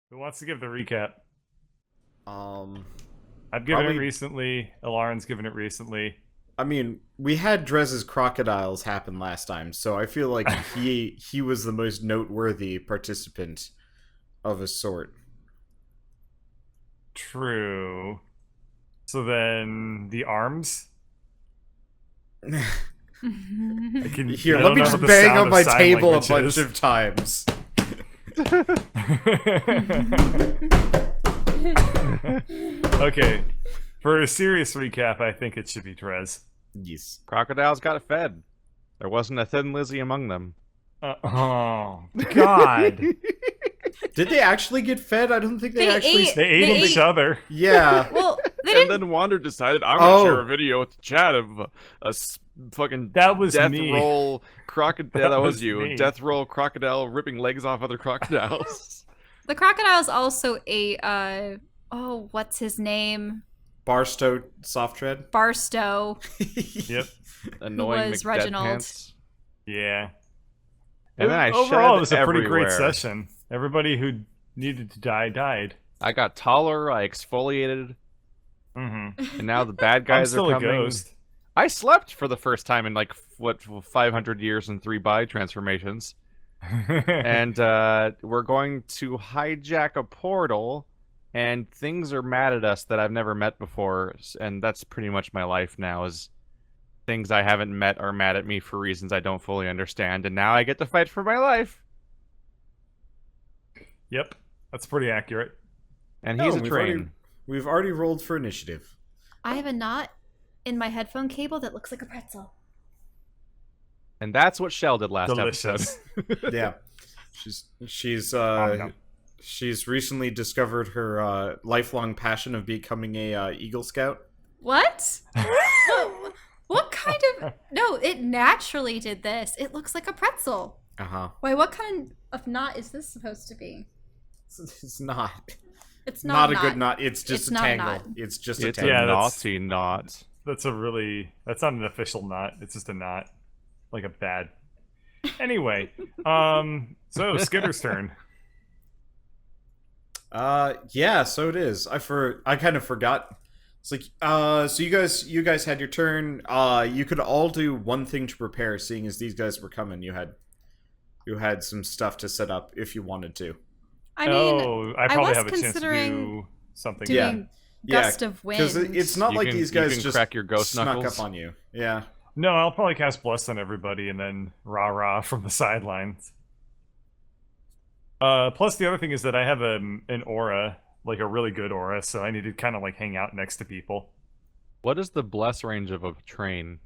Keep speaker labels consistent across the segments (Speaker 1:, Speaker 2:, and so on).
Speaker 1: Who wants to give the recap?
Speaker 2: Um,
Speaker 1: I've given it
Speaker 2: Probably.
Speaker 1: recently. Alarin's given it recently.
Speaker 2: I mean, we had Drez's crocodiles happen last time, so I feel like he was the most noteworthy participant of his sort.
Speaker 1: True. So then the arms. I
Speaker 2: Here, let
Speaker 1: don't
Speaker 2: me
Speaker 1: know
Speaker 2: just
Speaker 1: the
Speaker 2: bang
Speaker 1: sound
Speaker 2: on
Speaker 1: of
Speaker 2: my
Speaker 1: sign
Speaker 2: table a
Speaker 1: language
Speaker 2: bunch
Speaker 1: is.
Speaker 2: of times.
Speaker 1: Okay. For a serious recap, I think it should be Trez.
Speaker 2: Yes.
Speaker 3: Crocodiles got fed. There wasn't a thin Lizzie among them.
Speaker 1: Oh, God.
Speaker 2: Did they actually get fed? I don't think they
Speaker 4: They
Speaker 2: actually.
Speaker 4: ate-
Speaker 1: They ate
Speaker 4: They
Speaker 1: each
Speaker 4: ate-
Speaker 1: other.
Speaker 2: Yeah.
Speaker 4: Well, they
Speaker 3: And
Speaker 4: didn't.
Speaker 3: then Wander decided, I'm
Speaker 2: Oh.
Speaker 3: gonna share a video with the chat of fucking
Speaker 1: That was
Speaker 3: death
Speaker 1: me.
Speaker 3: roll crocodile.
Speaker 1: That
Speaker 3: That was
Speaker 1: was
Speaker 3: you.
Speaker 1: me.
Speaker 3: Death roll crocodile ripping legs off other crocodiles.
Speaker 4: The crocodiles also ate. What's his name?
Speaker 2: Barstow soft tread.
Speaker 4: Barstow.
Speaker 1: Yep.
Speaker 3: Annoying
Speaker 4: was
Speaker 3: McDead
Speaker 4: Reginald.
Speaker 3: Pants.
Speaker 1: Yeah.
Speaker 3: And then I
Speaker 1: Overall,
Speaker 3: shed
Speaker 1: it was a pretty great
Speaker 3: everywhere.
Speaker 1: session. Everybody who needed to die died.
Speaker 3: I got taller. I exfoliated,
Speaker 1: Mm-hmm.
Speaker 3: and now the bad
Speaker 1: I'm
Speaker 3: guys
Speaker 1: still
Speaker 3: are
Speaker 1: a
Speaker 3: coming.
Speaker 1: ghost.
Speaker 3: I slept for the first time in like 500 years and 3 body transformations. And we're going to hijack a portal, and things are mad at us that I've never met before, and that's pretty much my life now. Is things I haven't met are mad at me for reasons I don't fully understand, and now I get to fight for my life.
Speaker 1: Yep, that's pretty accurate.
Speaker 3: And he's
Speaker 2: No,
Speaker 3: a
Speaker 2: we've
Speaker 3: train.
Speaker 2: already- We've already rolled for initiative.
Speaker 4: I have a knot in my headphone cable that looks like a pretzel.
Speaker 3: And that's what Shell did last
Speaker 1: Delicious.
Speaker 3: episode.
Speaker 2: Yeah. She's
Speaker 1: nom.
Speaker 2: she's recently discovered her lifelong passion of becoming a Eagle Scout.
Speaker 4: What? What kind of? No, it naturally did this. It looks like a pretzel.
Speaker 2: Uh-huh.
Speaker 4: Wait, what kind of knot is this supposed to be?
Speaker 2: It's not.
Speaker 4: It's not,
Speaker 2: Not a good knot. It's just
Speaker 4: It's
Speaker 2: a
Speaker 4: not a
Speaker 2: tangle.
Speaker 4: knot.
Speaker 2: It's just a
Speaker 3: It's
Speaker 2: tangle.
Speaker 1: Yeah,
Speaker 3: a
Speaker 1: that's-
Speaker 3: naughty knot.
Speaker 1: That's not an official knot. It's just a knot, like a bad. Anyway, so Skitter's turn.
Speaker 2: Yeah, so it is. I kind of forgot. It's like so you guys had your turn. You could all do one thing to prepare, seeing as these guys were coming. You had some stuff to set up if you wanted to.
Speaker 4: I mean,
Speaker 1: I probably
Speaker 4: was
Speaker 1: have a chance to
Speaker 4: considering
Speaker 1: do something.
Speaker 4: doing
Speaker 2: Yeah.
Speaker 4: gust of wind.
Speaker 2: Because it's not
Speaker 3: You
Speaker 2: like
Speaker 3: can-
Speaker 2: these
Speaker 3: you
Speaker 2: guys
Speaker 3: can
Speaker 2: just
Speaker 3: crack your ghost
Speaker 2: snuck
Speaker 3: knuckles.
Speaker 2: up on you. Yeah.
Speaker 1: No, I'll probably cast Bless on everybody and then rah rah from the sidelines. Plus the other thing is that I have an aura, like a really good aura, so I need to kind of like hang out next to people.
Speaker 3: What is the bless range of a train?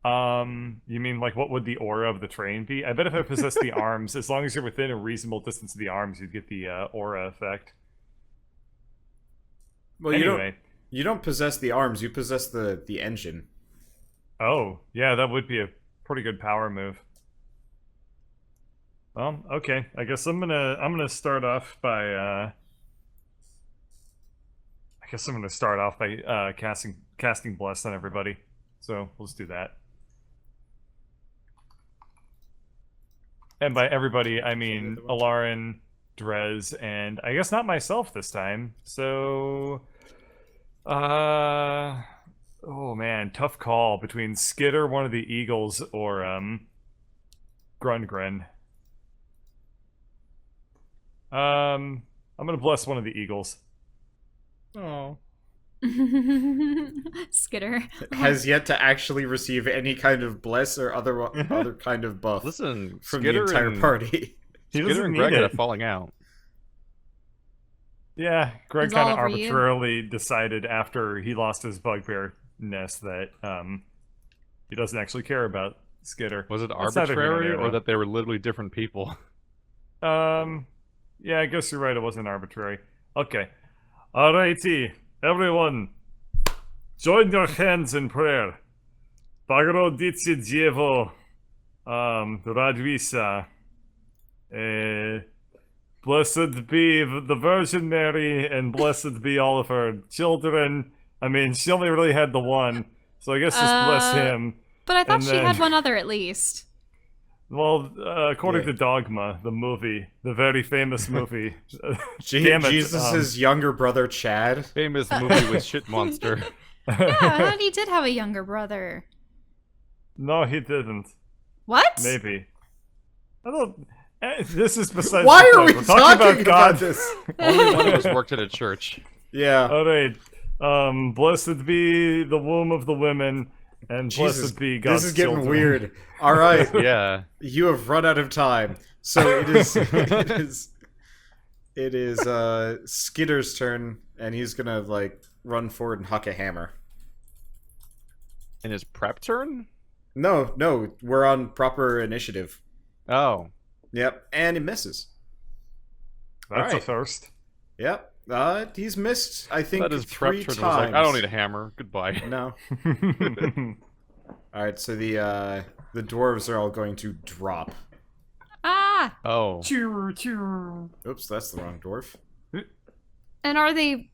Speaker 1: You mean like what would the aura of the train be? I bet if I possess the arms, as long as you're within a reasonable distance of the arms, you'd get the aura effect.
Speaker 2: Well,
Speaker 1: Anyway,
Speaker 2: you don't possess the arms. You possess the engine.
Speaker 1: oh yeah, that would be a pretty good power move. Well, okay. I guess I'm gonna start off by casting Bless on everybody. So let's do that. And by everybody, I mean Alarin, Drez, and I guess not myself this time. So, oh man, tough call between Skitter, one of the Eagles, or Grungren. I'm gonna bless one of the Eagles.
Speaker 3: Oh.
Speaker 4: Skitter.
Speaker 2: Has yet to actually receive any kind of bless or other kind of buff
Speaker 3: Listen,
Speaker 2: from
Speaker 3: Skitter
Speaker 2: the entire
Speaker 3: and,
Speaker 2: party.
Speaker 1: He
Speaker 3: Skitter
Speaker 1: doesn't
Speaker 3: and
Speaker 1: need
Speaker 3: Greg had a
Speaker 1: it.
Speaker 3: falling out.
Speaker 1: Yeah, Greg
Speaker 4: It's all
Speaker 1: kind of
Speaker 4: over you.
Speaker 1: arbitrarily decided after he lost his bugbear nest that he doesn't actually care about Skitter.
Speaker 3: Was it
Speaker 1: That's neither here nor
Speaker 3: arbitrary,
Speaker 1: there,
Speaker 3: or
Speaker 1: though.
Speaker 3: that they were literally different people?
Speaker 1: Yeah, I guess you're right. It wasn't arbitrary. Okay, alrighty, everyone, join your hands in prayer. Bhagavad-gita Dievo, Radvisa. Blessed be the Virgin Mary, and blessed be all of her children. I mean, she only really had the one, so I guess just bless him.
Speaker 4: But I thought
Speaker 1: And
Speaker 4: she
Speaker 1: then-
Speaker 4: had one other at least.
Speaker 1: Well, according
Speaker 2: Yeah.
Speaker 1: to Dogma, the movie, the very famous movie. Damn it,
Speaker 2: Jesus' younger brother, Chad.
Speaker 3: Famous movie with shit monster.
Speaker 4: Yeah, I thought he did have a younger brother.
Speaker 1: No, he didn't.
Speaker 4: What?
Speaker 1: Maybe. I don't. This is besides.
Speaker 2: Why
Speaker 1: the
Speaker 2: are we
Speaker 1: point. We're
Speaker 2: talking about
Speaker 1: God.
Speaker 2: this?
Speaker 3: Only one of us worked at a church.
Speaker 2: Yeah.
Speaker 1: All right. Blessed be the womb of the women, and
Speaker 2: Jesus,
Speaker 1: blessed be God's
Speaker 2: this is getting
Speaker 1: children.
Speaker 2: weird. All right.
Speaker 3: Yeah.
Speaker 2: You have run out of time. So it is it is Skitter's turn, and he's gonna like run forward and huck a hammer.
Speaker 3: In his prep turn?
Speaker 2: No, we're on proper initiative.
Speaker 3: Oh.
Speaker 2: Yep, and he misses.
Speaker 1: That's a
Speaker 2: Alright.
Speaker 1: first.
Speaker 2: Yep. He's missed, I think,
Speaker 3: That is prep
Speaker 2: 3
Speaker 3: turn
Speaker 2: times.
Speaker 3: was like, I don't need a hammer. Goodbye.
Speaker 2: No. Alright, so the dwarves are all going to drop.
Speaker 4: Ah!
Speaker 3: Oh.
Speaker 2: Oops, that's the wrong dwarf.
Speaker 4: And are they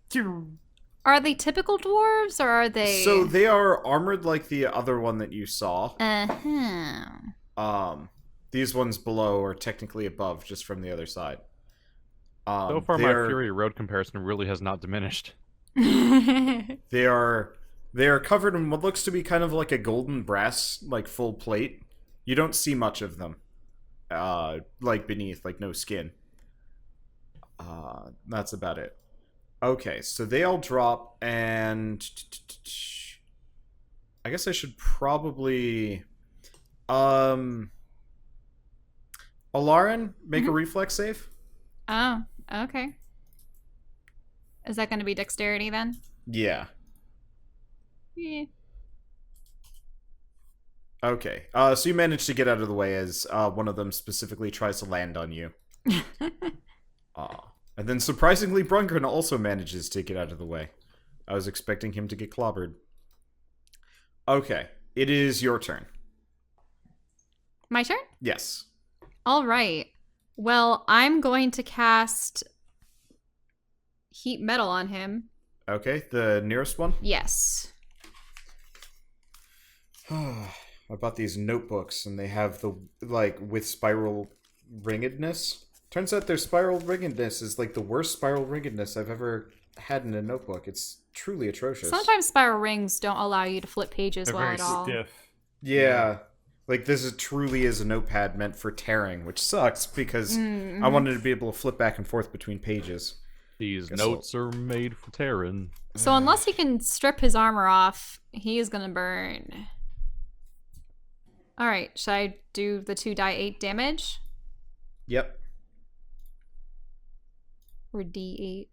Speaker 4: typical dwarves or are they?
Speaker 2: So they are armored like the other one that you saw.
Speaker 4: Uh-huh.
Speaker 2: These ones below are technically above, just from the other side.
Speaker 3: So far, my Fury Road comparison really has not diminished.
Speaker 2: They are covered in what looks to be kind of like a golden brass, like full plate. You don't see much of them, like beneath, like no skin. That's about it. Okay, so they all drop, and I guess I should probably, Alarin, make a reflex save.
Speaker 4: Oh, okay. Is that going to be dexterity then?
Speaker 2: Yeah.
Speaker 4: Yeah.
Speaker 2: Okay. So you manage to get out of the way as one of them specifically tries to land on you. And then surprisingly, Brungren also manages to get out of the way. I was expecting him to get clobbered. Okay. It is your turn.
Speaker 4: My turn?
Speaker 2: Yes.
Speaker 4: All right. Well, I'm going to cast heat metal on him.
Speaker 2: Okay, the nearest one.
Speaker 4: Yes.
Speaker 2: I bought these notebooks, and they have the, like, with spiral ringedness. Turns out their spiral ringedness is, like, the worst spiral ringedness I've ever had in a notebook. It's truly atrocious.
Speaker 4: Sometimes spiral rings don't allow you to flip pages
Speaker 1: They're
Speaker 4: well
Speaker 1: very
Speaker 4: at all.
Speaker 1: stiff.
Speaker 2: Yeah. Like, this is truly is a notepad meant for tearing, which sucks, because I wanted to be able to flip back and forth between pages.
Speaker 3: These
Speaker 2: Guess
Speaker 3: notes are made for tearing.
Speaker 4: So unless he can strip his armor off, he is gonna burn. Alright, should I do the 2d8 damage?
Speaker 2: Yep.
Speaker 4: Or d8?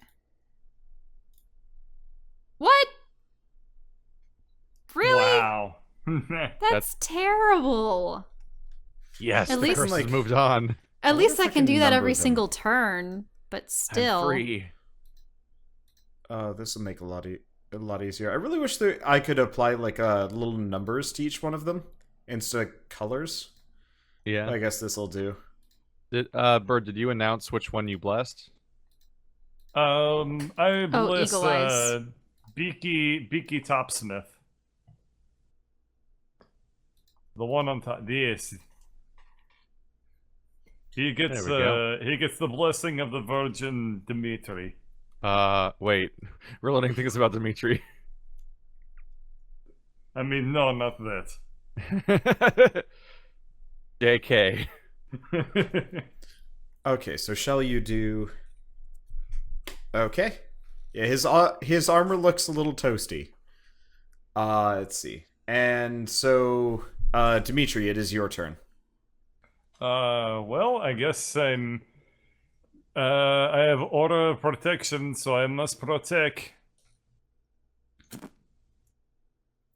Speaker 4: What? Really?
Speaker 1: Wow.
Speaker 4: That's terrible.
Speaker 3: Yes,
Speaker 4: At
Speaker 3: the
Speaker 4: least-
Speaker 3: curse
Speaker 2: Like-
Speaker 3: has moved on.
Speaker 4: At least I can
Speaker 2: can
Speaker 4: do that
Speaker 2: number
Speaker 4: every
Speaker 2: them.
Speaker 4: single turn, but still.
Speaker 3: I'm free.
Speaker 2: This will make a lot easier. I really wish that I could apply like little numbers to each one of them instead of colors.
Speaker 3: Yeah.
Speaker 2: I guess this will do.
Speaker 3: Bird, did you announce which one you blessed?
Speaker 1: I bless
Speaker 4: Eagle Eyes.
Speaker 1: Beaky Topsmith. The one on top. Yes. He gets
Speaker 3: There we
Speaker 1: he gets the blessing of the Virgin Dmytri.
Speaker 3: Wait. We're learning things about Dmytri.
Speaker 1: I mean, no, not that.
Speaker 3: JK.
Speaker 2: Okay, so shall you do? Okay. Yeah, his armor looks a little toasty. Let's see. And so, Dmytri, it is your turn.
Speaker 1: Well, I guess I'm. I have order of protection, so I must protect.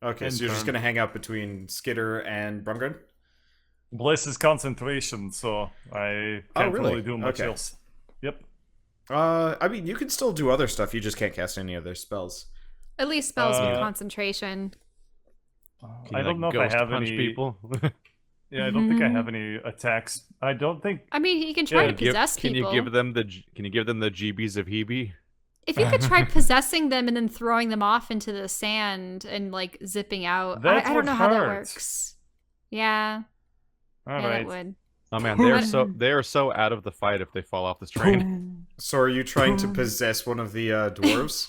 Speaker 2: Okay,
Speaker 1: In
Speaker 2: so you're just
Speaker 1: turn.
Speaker 2: gonna hang out between Skitter and Brungren?
Speaker 1: Bless is concentration, so I can't
Speaker 2: really?
Speaker 1: really do much
Speaker 2: Okay.
Speaker 1: else. Yep.
Speaker 2: I mean, you can still do other stuff. You just can't cast any other spells.
Speaker 4: At least spells with
Speaker 1: Uh,
Speaker 4: concentration.
Speaker 3: Can
Speaker 1: I
Speaker 3: you,
Speaker 1: don't
Speaker 3: like,
Speaker 1: know if I
Speaker 3: ghost
Speaker 1: have
Speaker 3: punch
Speaker 1: any.
Speaker 3: people.
Speaker 1: Yeah, I don't think I have any attacks. I don't think.
Speaker 4: I mean, he can try
Speaker 1: Yeah,
Speaker 4: to possess
Speaker 3: Can
Speaker 4: people.
Speaker 3: you give them the GBs of Hebe?
Speaker 4: If you could try possessing them and then throwing them off into the sand and like zipping out,
Speaker 1: That
Speaker 4: I don't
Speaker 1: would
Speaker 4: know how that
Speaker 1: hurt.
Speaker 4: works. Yeah,
Speaker 1: All
Speaker 4: yeah,
Speaker 1: right.
Speaker 4: that would.
Speaker 3: Oh man, they are so out of the fight if they fall off this train.
Speaker 2: So are you trying to possess one of the dwarves?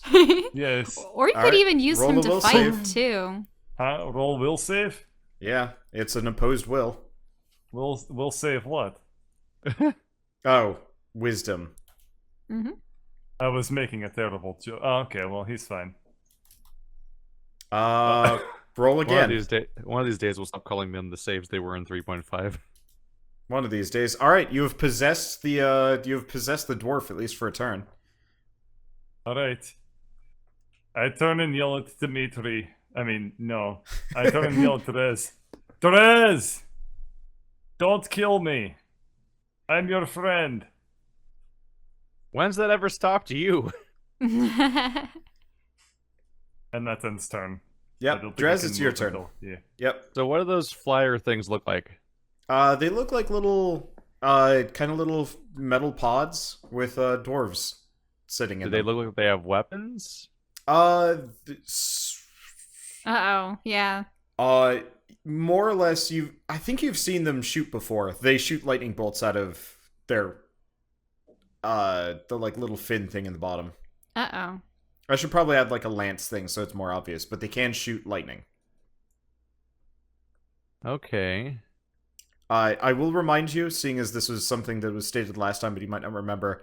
Speaker 1: Yes.
Speaker 4: Or you could
Speaker 2: Alright,
Speaker 4: even use
Speaker 2: roll
Speaker 4: him
Speaker 2: a
Speaker 4: to
Speaker 2: will
Speaker 4: fight
Speaker 2: save.
Speaker 4: too.
Speaker 1: Huh? Roll will save?
Speaker 2: Yeah, it's an opposed will.
Speaker 1: Will save what?
Speaker 2: Oh, wisdom.
Speaker 4: Hmm
Speaker 1: I was making a terrible joke. Oh, okay, well, he's fine.
Speaker 2: Roll
Speaker 3: One of
Speaker 2: again.
Speaker 3: these days we'll stop calling them the saves they were in 3.5.
Speaker 2: One of these days. All right, you have possessed the dwarf at least for a turn.
Speaker 1: Alright. I turn and yell at Dmytri. I mean, no. I turn and yell at Therese. Therese! Don't kill me! I'm your friend.
Speaker 3: When's that ever stopped you?
Speaker 1: And that's ends turn. I
Speaker 2: Yep,
Speaker 1: don't think I
Speaker 2: Drez,
Speaker 1: can
Speaker 2: it's your
Speaker 1: move
Speaker 2: turn.
Speaker 1: until- Yeah.
Speaker 2: Yep.
Speaker 3: So what do those flyer things look like?
Speaker 2: They look like little, kind of little metal pods with dwarves sitting in
Speaker 3: Do they
Speaker 2: them.
Speaker 3: look like they have weapons?
Speaker 4: Uh-oh, yeah.
Speaker 2: More or less, I think you've seen them shoot before. They shoot lightning bolts out of their, the like little fin thing in the bottom.
Speaker 4: Uh-oh.
Speaker 2: I should probably add like a lance thing so it's more obvious, but they can shoot lightning.
Speaker 3: Okay.
Speaker 2: I will remind you, seeing as this was something that was stated last time, but you might not remember,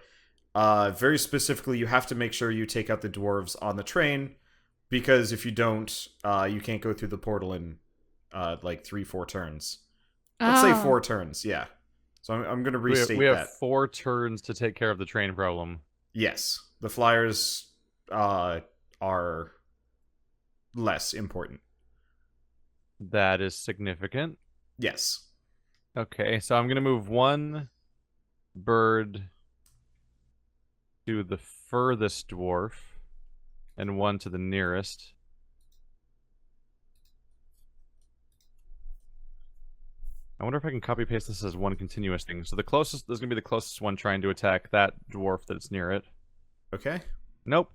Speaker 2: very specifically, you have to make sure you take out the dwarves on the train, because if you don't, you can't go through the portal in, like 3-4 turns. Let's say 4 turns, yeah. So I'm going to restate
Speaker 3: we have
Speaker 2: that.
Speaker 3: 4 turns to take care of the train problem.
Speaker 2: Yes, the flyers are less important.
Speaker 3: That is significant.
Speaker 2: Yes.
Speaker 3: Okay, so I'm gonna move 1 bird to the furthest dwarf, and 1 to the nearest. I wonder if I can copy paste this as one continuous thing. So the closest, there's gonna be the closest one trying to attack that dwarf that's near it.
Speaker 2: Okay.
Speaker 3: Nope.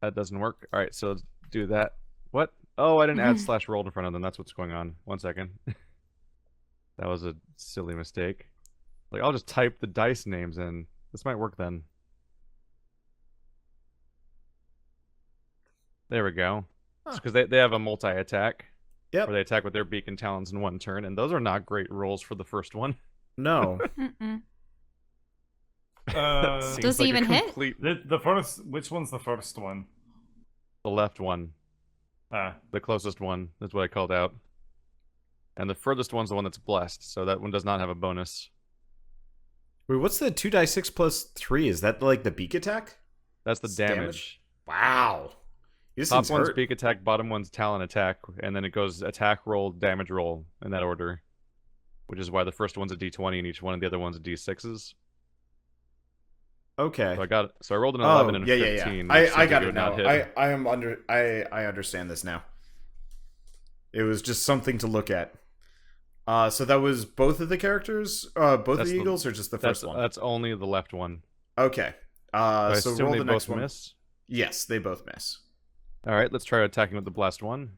Speaker 3: That doesn't work. Alright, so let's do that. What? Oh, I didn't add slash roll in front of them. That's what's going on. 1 second. That was a silly mistake. Like, I'll just type the dice names in. This might work then. There we go.
Speaker 2: Huh.
Speaker 3: Because they have a multi-attack.
Speaker 2: Yep.
Speaker 3: Where they attack with their beak and talons in 1 turn, and those are not great rolls for the first one.
Speaker 2: No.
Speaker 4: Mm-mm.
Speaker 3: Seems
Speaker 4: Does he
Speaker 3: like a
Speaker 4: even hit?
Speaker 3: complete-
Speaker 1: The first... Which one's the first one?
Speaker 3: The left one.
Speaker 1: Ah.
Speaker 3: The closest one. That's what I called out. And the furthest one's the one that's blessed, so that one does not have a bonus.
Speaker 2: Wait, what's the 2d6 plus 3? Is that like the beak attack?
Speaker 3: That's the
Speaker 2: It's
Speaker 3: damage.
Speaker 2: Wow. This
Speaker 3: Top
Speaker 2: thing's
Speaker 3: one's
Speaker 2: hurt.
Speaker 3: beak attack, bottom one's talon attack, and then it goes attack roll, damage roll, in that order. Which is why the first one's a d20 and each one of the other one's a d6s.
Speaker 2: Okay.
Speaker 3: So I rolled an 11 and a
Speaker 2: yeah,
Speaker 3: 15.
Speaker 2: Yeah.
Speaker 3: which
Speaker 2: I
Speaker 3: seems
Speaker 2: got
Speaker 3: like
Speaker 2: it
Speaker 3: would not
Speaker 2: now.
Speaker 3: hit.
Speaker 2: I understand this now. It was just something to look at. So that was both of the characters, both of
Speaker 3: That's
Speaker 2: the
Speaker 3: the-
Speaker 2: eagles, or just the first one?
Speaker 3: That's only the left one.
Speaker 2: Okay.
Speaker 3: I
Speaker 2: So
Speaker 3: assume
Speaker 2: roll
Speaker 3: they
Speaker 2: the next
Speaker 3: both
Speaker 2: one.
Speaker 3: miss.
Speaker 2: Yes, they both miss.
Speaker 3: Alright, let's try attacking with the blessed one.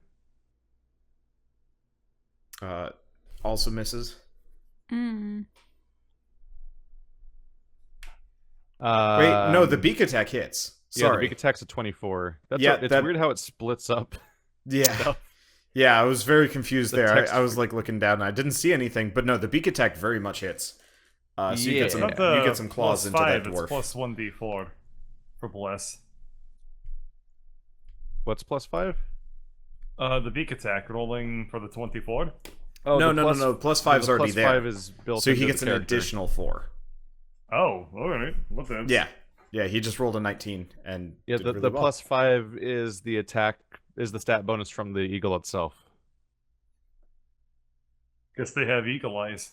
Speaker 2: Also misses.
Speaker 4: Mm.
Speaker 2: Wait, no, the beak attack hits.
Speaker 3: Yeah,
Speaker 2: Sorry.
Speaker 3: the beak attack's a 24.
Speaker 2: Yeah,
Speaker 3: It's
Speaker 2: that-
Speaker 3: weird how it splits up.
Speaker 2: Yeah. Yeah, I was very confused
Speaker 3: The
Speaker 2: there.
Speaker 3: text-
Speaker 2: I was like looking down and I didn't see anything, but no, the beak attack very much hits. So you get some,
Speaker 3: Yeah.
Speaker 1: Not the
Speaker 2: you get some claws
Speaker 1: plus
Speaker 2: into
Speaker 1: 5,
Speaker 2: that
Speaker 1: it's
Speaker 2: dwarf.
Speaker 1: plus 1d4 for bless.
Speaker 3: What's plus 5?
Speaker 1: The beak attack rolling for the 24.
Speaker 3: Oh,
Speaker 2: no,
Speaker 3: the
Speaker 2: no,
Speaker 3: plus-
Speaker 2: no, no. Plus 5's
Speaker 3: the
Speaker 2: already
Speaker 3: plus
Speaker 2: there.
Speaker 3: 5 is built
Speaker 2: So
Speaker 3: into
Speaker 2: he
Speaker 3: the
Speaker 2: gets an
Speaker 3: character.
Speaker 2: additional 4.
Speaker 1: Oh, alright. What then?
Speaker 2: Yeah. Yeah, he just rolled a 19 and
Speaker 3: Yeah,
Speaker 2: did
Speaker 3: the
Speaker 2: really well.
Speaker 3: plus 5 is the attack, is the stat bonus from the eagle itself.
Speaker 1: Guess they have eagle eyes.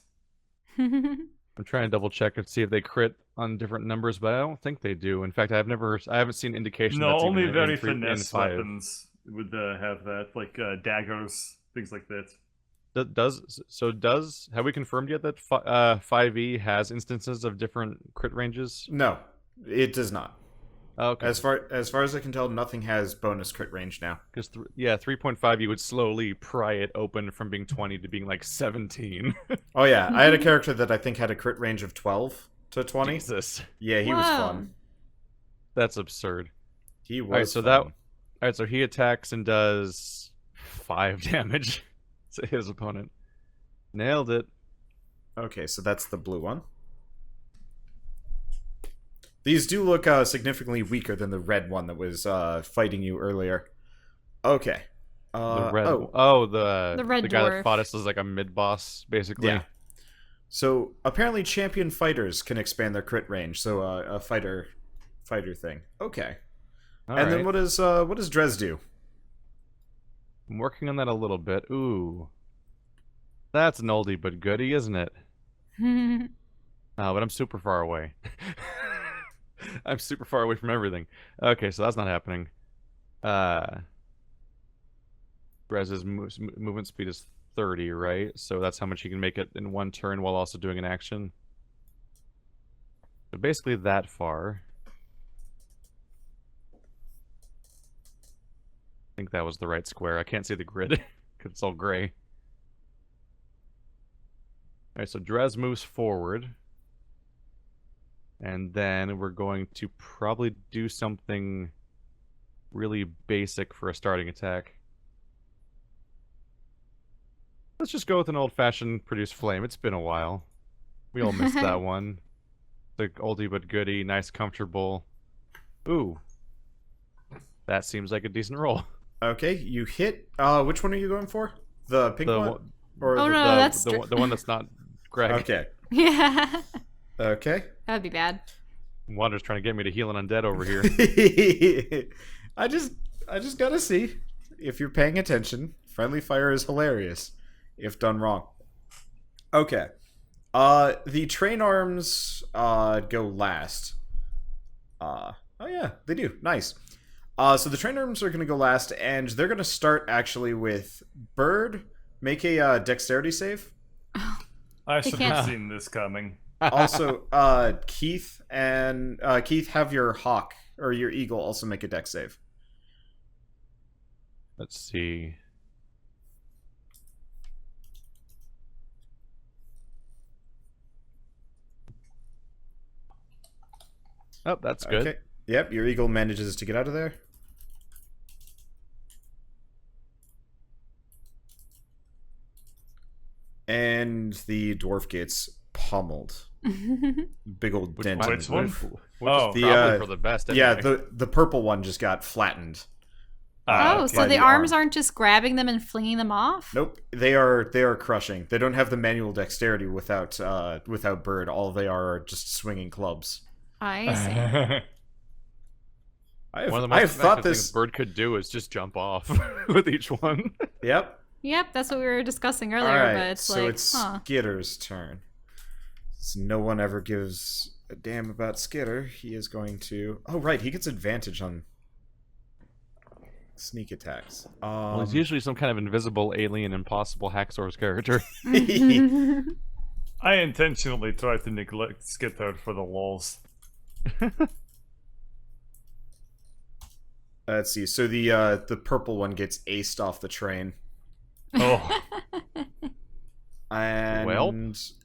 Speaker 3: I'm trying to double check and see if they crit on different numbers, but I don't think they do. In fact, I haven't seen indication.
Speaker 1: No,
Speaker 3: that's
Speaker 1: only
Speaker 3: even
Speaker 1: very
Speaker 3: in
Speaker 1: finesse
Speaker 3: 5.
Speaker 1: weapons would have that, like daggers, things like that.
Speaker 3: Have we confirmed yet that 5e has instances of different crit ranges?
Speaker 2: No, it does not.
Speaker 3: Okay.
Speaker 2: As far as I can tell, nothing has bonus crit range now.
Speaker 3: Because, 3.5, you would slowly pry it open from being 20 to being like 17.
Speaker 2: Oh yeah, I had a character that I think had a crit range of 12 to 20.
Speaker 3: Jesus.
Speaker 2: Yeah, he was
Speaker 4: Whoa.
Speaker 2: fun.
Speaker 3: That's absurd.
Speaker 2: He was
Speaker 3: Alright, so
Speaker 2: fun.
Speaker 3: Alright, so he attacks and does 5 damage to his opponent. Nailed it.
Speaker 2: Okay, so that's the blue one. These do look significantly weaker than the red one that was fighting you earlier. Okay.
Speaker 3: The red.
Speaker 4: The red
Speaker 3: the guy that
Speaker 4: dwarf.
Speaker 3: fought us is like a mid boss, basically.
Speaker 2: Yeah. So apparently, champion fighters can expand their crit range. So a fighter thing. Okay. And then what does Drez do?
Speaker 3: I'm working on that a little bit. Ooh, that's an oldie but goodie, isn't it? Oh, but I'm super far away. I'm super far away from everything. Okay, so that's not happening. Brez's movement speed is 30, right? So that's how much he can make it in one turn while also doing an action. So basically that far. I think that was the right square. I can't see the grid because it's all gray. Alright, so Drez moves forward. And then we're going to probably do something really basic for a starting attack. Let's just go with an old-fashioned produce flame. It's been a while. We all missed that one. The oldie but goodie, nice, comfortable. Ooh. That seems like a decent roll.
Speaker 2: Okay, you hit. Which one are you going for? The pink
Speaker 3: The
Speaker 2: one? Or
Speaker 4: Oh,
Speaker 2: the,
Speaker 4: no, that's
Speaker 3: the one that's not Greg.
Speaker 2: Okay.
Speaker 4: Yeah.
Speaker 2: Okay.
Speaker 4: That would be bad.
Speaker 3: Wander's trying to get me to heal an undead over here.
Speaker 2: I just gotta see if you're paying attention. Friendly fire is hilarious if done wrong. Okay. The train arms go last. Oh yeah, they do. Nice. So the train arms are gonna go last, and they're gonna start actually with Bird. Make a dexterity save.
Speaker 1: I should
Speaker 4: can't-
Speaker 1: have seen this coming.
Speaker 2: Also, Keith and Keith, have your hawk or your eagle also make a dex save.
Speaker 3: Let's see. Oh, that's good.
Speaker 2: Okay. Yep, your eagle manages to get out of there. And the dwarf gets pummeled. Big old dent.
Speaker 1: Which one?
Speaker 3: Which
Speaker 1: Oh.
Speaker 3: is
Speaker 2: The,
Speaker 3: probably for the best.
Speaker 2: Yeah,
Speaker 3: Anyway.
Speaker 2: the purple one just got flattened.
Speaker 4: Oh,
Speaker 1: okay.
Speaker 4: so
Speaker 2: by
Speaker 4: the
Speaker 2: the
Speaker 4: arms
Speaker 2: arm.
Speaker 4: aren't just grabbing them and flinging them off?
Speaker 2: Nope, they are crushing. They don't have the manual dexterity without Bird. All they are just swinging clubs.
Speaker 4: I see.
Speaker 3: One of the
Speaker 2: I
Speaker 3: most
Speaker 2: have thought
Speaker 3: effective
Speaker 2: this.
Speaker 3: things Bird could do is just jump off with each one.
Speaker 2: Yep.
Speaker 4: Yep, that's what we were discussing earlier,
Speaker 2: All right,
Speaker 4: but it's
Speaker 2: so
Speaker 4: like,
Speaker 2: it's
Speaker 4: huh.
Speaker 2: Skitter's turn. So no one ever gives a damn about Skitter. He is going to. Oh right, he gets advantage on sneak attacks.
Speaker 3: Well, he's usually some kind of invisible alien impossible Hacksaur's character.
Speaker 1: I intentionally tried to neglect Skitter for the lols.
Speaker 2: Let's see. So the purple one gets aced off the train.
Speaker 1: Oh,
Speaker 2: And
Speaker 3: Well?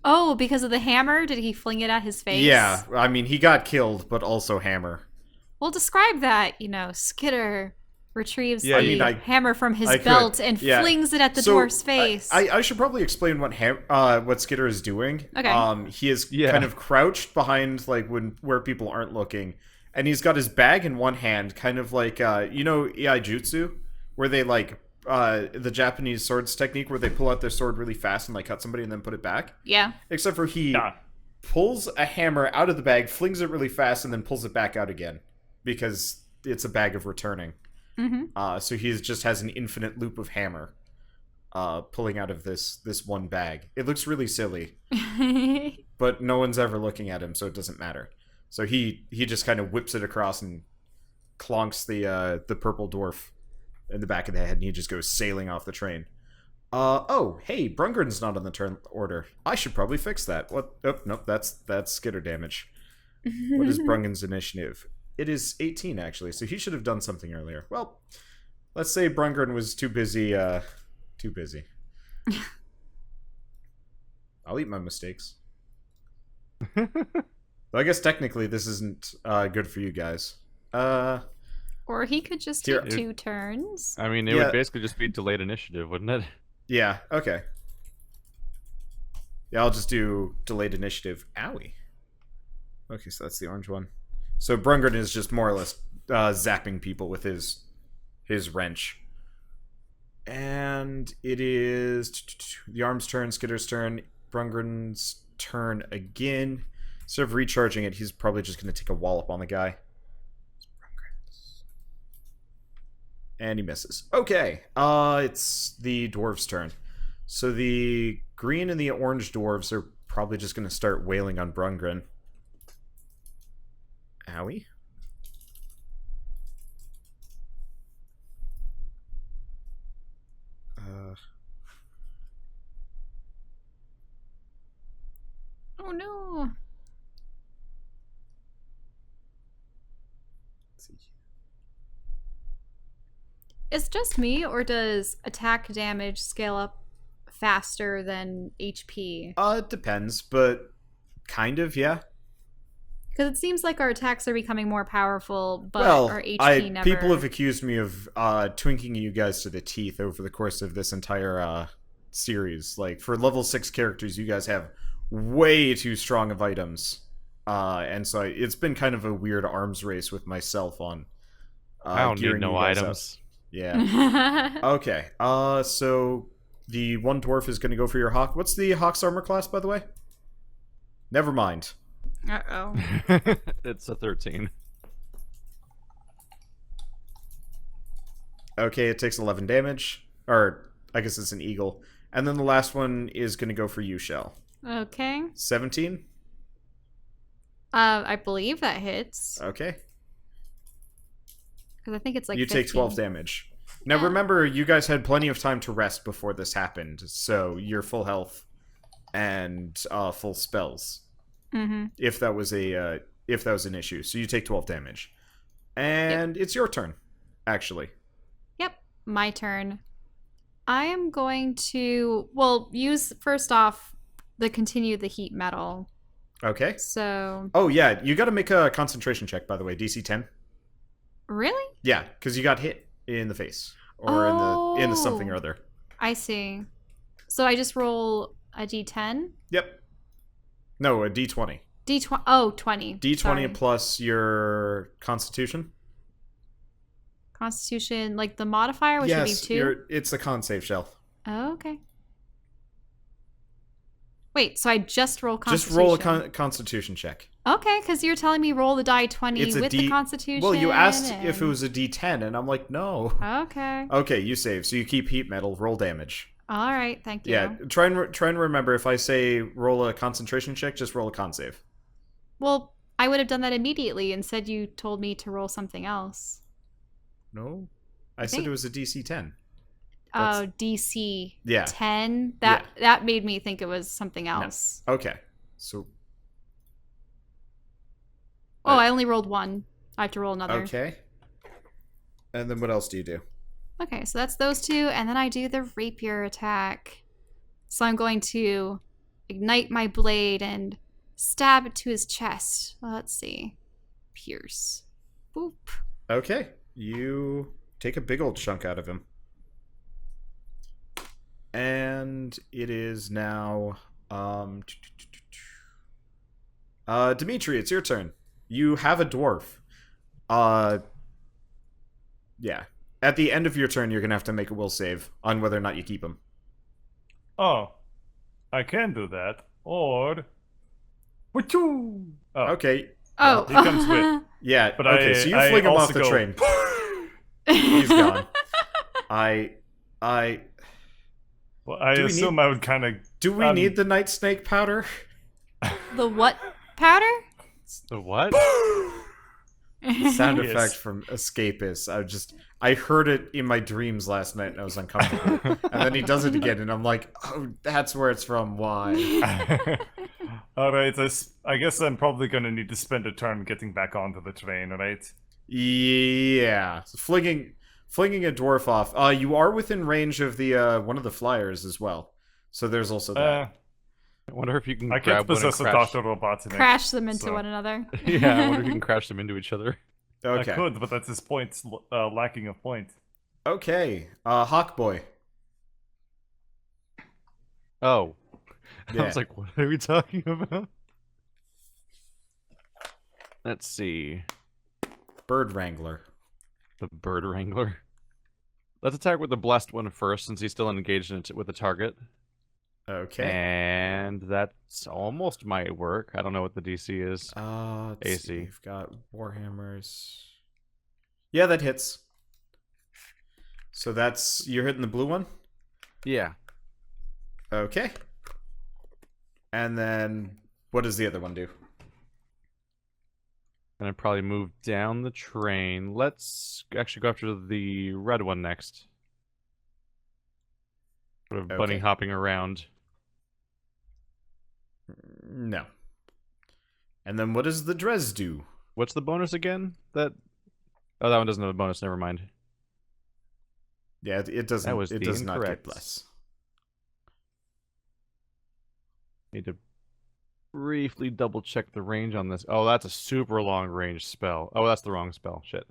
Speaker 4: Oh, because of the hammer? Did he fling it at his face?
Speaker 2: yeah, I mean he got killed, but also hammer.
Speaker 4: Well, describe that. Skitter retrieves
Speaker 3: Yeah,
Speaker 4: the
Speaker 2: I mean,
Speaker 4: hammer from his
Speaker 2: I could,
Speaker 4: belt and
Speaker 2: yeah.
Speaker 4: flings it at the
Speaker 2: So,
Speaker 4: dwarf's face.
Speaker 2: I should probably explain what Skitter is doing.
Speaker 4: Okay.
Speaker 2: He is
Speaker 3: Yeah.
Speaker 2: kind of crouched behind where people aren't looking, and he's got his bag in one hand, kind of like Iaijutsu, where they the Japanese swords technique where they pull out their sword really fast and cut somebody and then put it back.
Speaker 4: Yeah.
Speaker 2: Except for he
Speaker 1: nah.
Speaker 2: pulls a hammer out of the bag, flings it really fast, and then pulls it back out again because it's a bag of returning.
Speaker 4: Mm-hmm.
Speaker 2: So he just has an infinite loop of hammer pulling out of this one bag. It looks really silly, but no one's ever looking at him, so it doesn't matter. So he just kind of whips it across and clonks the purple dwarf in the back of the head, and he just goes sailing off the train. Oh, hey, Brungren's not on the turn order. I should probably fix that. What? Oh, nope, that's Skitter damage. What is Brungen's initiative? It is 18, actually, so he should have done something earlier. Well, let's say Brungren was too busy, too busy. I'll eat my mistakes. Though I guess technically this isn't good for you guys.
Speaker 4: Or he could just
Speaker 2: Here,
Speaker 4: take 2 turns.
Speaker 3: I mean, it would basically just be delayed initiative, wouldn't it?
Speaker 2: Yeah, okay. Yeah, I'll just do delayed initiative. Owie. Okay, so that's the orange one. So Brungren is just more or less zapping people with his wrench. And it is the arm's turn, Skitter's turn, Brungren's turn again. Instead of recharging it, he's probably just going to take a wallop on the guy. And he misses. Okay, it's the dwarves' turn. So the green and the orange dwarves are probably just going to start wailing on Brungren. Owie.
Speaker 4: Oh no.
Speaker 2: Let's see.
Speaker 4: It's just me, or does attack damage scale up faster than HP?
Speaker 2: It depends, but kind of, yeah.
Speaker 4: Because it seems like our attacks are becoming more powerful, but
Speaker 2: Well,
Speaker 4: our HP never...
Speaker 2: people have accused me of twinking you guys to the teeth over the course of this entire series. Like, for level 6 characters, you guys have way too strong of items. And so it's been kind of a weird arms race with myself on
Speaker 3: I don't need
Speaker 2: gearing
Speaker 3: no
Speaker 2: you guys up.
Speaker 3: items.
Speaker 2: Yeah. Okay. So the one dwarf is going to go for your hawk. What's the hawk's armor class, by the way? Never mind.
Speaker 4: Uh-oh.
Speaker 3: It's a 13.
Speaker 2: Okay, it takes 11 damage. Or, I guess it's an eagle. And then the last one is going to go for you, Shell.
Speaker 4: Okay.
Speaker 2: 17?
Speaker 4: I believe that hits.
Speaker 2: Okay.
Speaker 4: Because I think it's like
Speaker 2: You
Speaker 4: 15.
Speaker 2: take 12 damage. Now
Speaker 4: Yeah.
Speaker 2: remember, you guys had plenty of time to rest before this happened, so you're full health and full spells.
Speaker 4: Mm-hmm.
Speaker 2: If that was an issue. So you take 12 damage. And it's your turn, actually.
Speaker 4: Yep, my turn. I am going to, well, use first off the continue the heat metal.
Speaker 2: Okay.
Speaker 4: So,
Speaker 2: Oh, yeah, you gotta make a concentration check, by the way, DC 10.
Speaker 4: really?
Speaker 2: Yeah, because you got hit in the face. Or in the something or other.
Speaker 4: I see. So I just roll a d10?
Speaker 2: Yep. No, a D20.
Speaker 4: D20. Oh, 20.
Speaker 2: D20
Speaker 4: Sorry.
Speaker 2: plus your constitution?
Speaker 4: Constitution, like the modifier, which would be 2?
Speaker 2: It's a con save, Shell.
Speaker 4: Oh, okay. Wait, so I just roll
Speaker 2: Just
Speaker 4: Constitution?
Speaker 2: roll a constitution check.
Speaker 4: Okay, because you're telling me roll the die 20
Speaker 2: It's a
Speaker 4: with
Speaker 2: D-
Speaker 4: the Constitution.
Speaker 2: Well, you asked
Speaker 4: and...
Speaker 2: if it was a D10, and I'm like, no.
Speaker 4: Okay.
Speaker 2: Okay, you save. So you keep heat metal, roll damage.
Speaker 4: All right, thank you.
Speaker 2: Yeah, try and remember, if I say roll a concentration check, just roll a con save.
Speaker 4: Well, I would have done that immediately. Instead, you told me to roll something else.
Speaker 2: No? I said
Speaker 4: think-
Speaker 2: it was a DC 10.
Speaker 4: Oh, DC
Speaker 2: Yeah.
Speaker 4: 10? That made me think it was something else.
Speaker 2: Okay. So,
Speaker 4: Oh, I only rolled 1. I have to roll another.
Speaker 2: okay. And then what else do you do?
Speaker 4: Okay, so that's those 2, and then I do the rapier attack. So I'm going to ignite my blade and stab it to his chest. Well, let's see. Pierce. Boop.
Speaker 2: Okay. You take a big old chunk out of him. And it is now Dmytri, it's your turn. You have a dwarf. Yeah. At the end of your turn, you're going to have to make a will save on whether or not you keep him.
Speaker 1: Oh, I can do that. Or, wachoo! Oh,
Speaker 2: Okay.
Speaker 4: Oh.
Speaker 1: he comes with.
Speaker 2: Yeah,
Speaker 1: But
Speaker 2: okay, so you fling him off
Speaker 1: also
Speaker 2: the
Speaker 1: go,
Speaker 2: train. He's gone.
Speaker 1: Well, I
Speaker 2: Do we
Speaker 1: assume I would kind of.
Speaker 2: Do we need the night snake powder?
Speaker 4: The what powder?
Speaker 3: The what?
Speaker 2: Sound
Speaker 1: Yes.
Speaker 2: effect from Escapist. I heard it in my dreams last night and I was uncomfortable. And then he does it again and I'm like, oh, that's where it's from. Why?
Speaker 1: Alright, I guess I'm probably gonna need to spend a turn getting back onto the train, right?
Speaker 2: Yeah. So flinging a dwarf off. You are within range of the one of the flyers as well. So there's also that.
Speaker 3: I wonder if you can
Speaker 1: I can't
Speaker 3: grab one and
Speaker 1: possess a
Speaker 3: crash.
Speaker 1: Dr. Robotnik.
Speaker 4: Crash them into
Speaker 1: so-
Speaker 4: one another.
Speaker 3: Yeah, I wonder if you can crash them into each other.
Speaker 2: Okay.
Speaker 1: I could, but that's his point, lacking of point.
Speaker 2: Okay. Hawk Boy.
Speaker 3: Oh.
Speaker 2: Yeah.
Speaker 3: I was like, what are we talking about? Let's see.
Speaker 2: Bird Wrangler.
Speaker 3: The Bird Wrangler. Let's attack with the blessed one first, since he's still engaged in it with the target.
Speaker 2: Okay.
Speaker 3: And that's almost might work. I don't know what the DC is.
Speaker 2: Let's
Speaker 3: AC.
Speaker 2: see. We've got Warhammers. Yeah, that hits. So that's... You're hitting the blue one?
Speaker 3: Yeah.
Speaker 2: Okay. And then... What does the other one do?
Speaker 3: And I probably move down the train. Let's actually go after the red one next. Sort of bunny
Speaker 2: Okay.
Speaker 3: hopping around.
Speaker 2: No. And then what does the Drez do?
Speaker 3: What's the bonus again? Oh, that one doesn't have a bonus. Never mind.
Speaker 2: Yeah, it doesn't.
Speaker 3: That was
Speaker 2: it
Speaker 3: the
Speaker 2: does not get
Speaker 3: incorrect.
Speaker 2: bless.
Speaker 3: Need to briefly double check the range on this. Oh, that's a super long range spell. Oh, that's the wrong spell. Shit.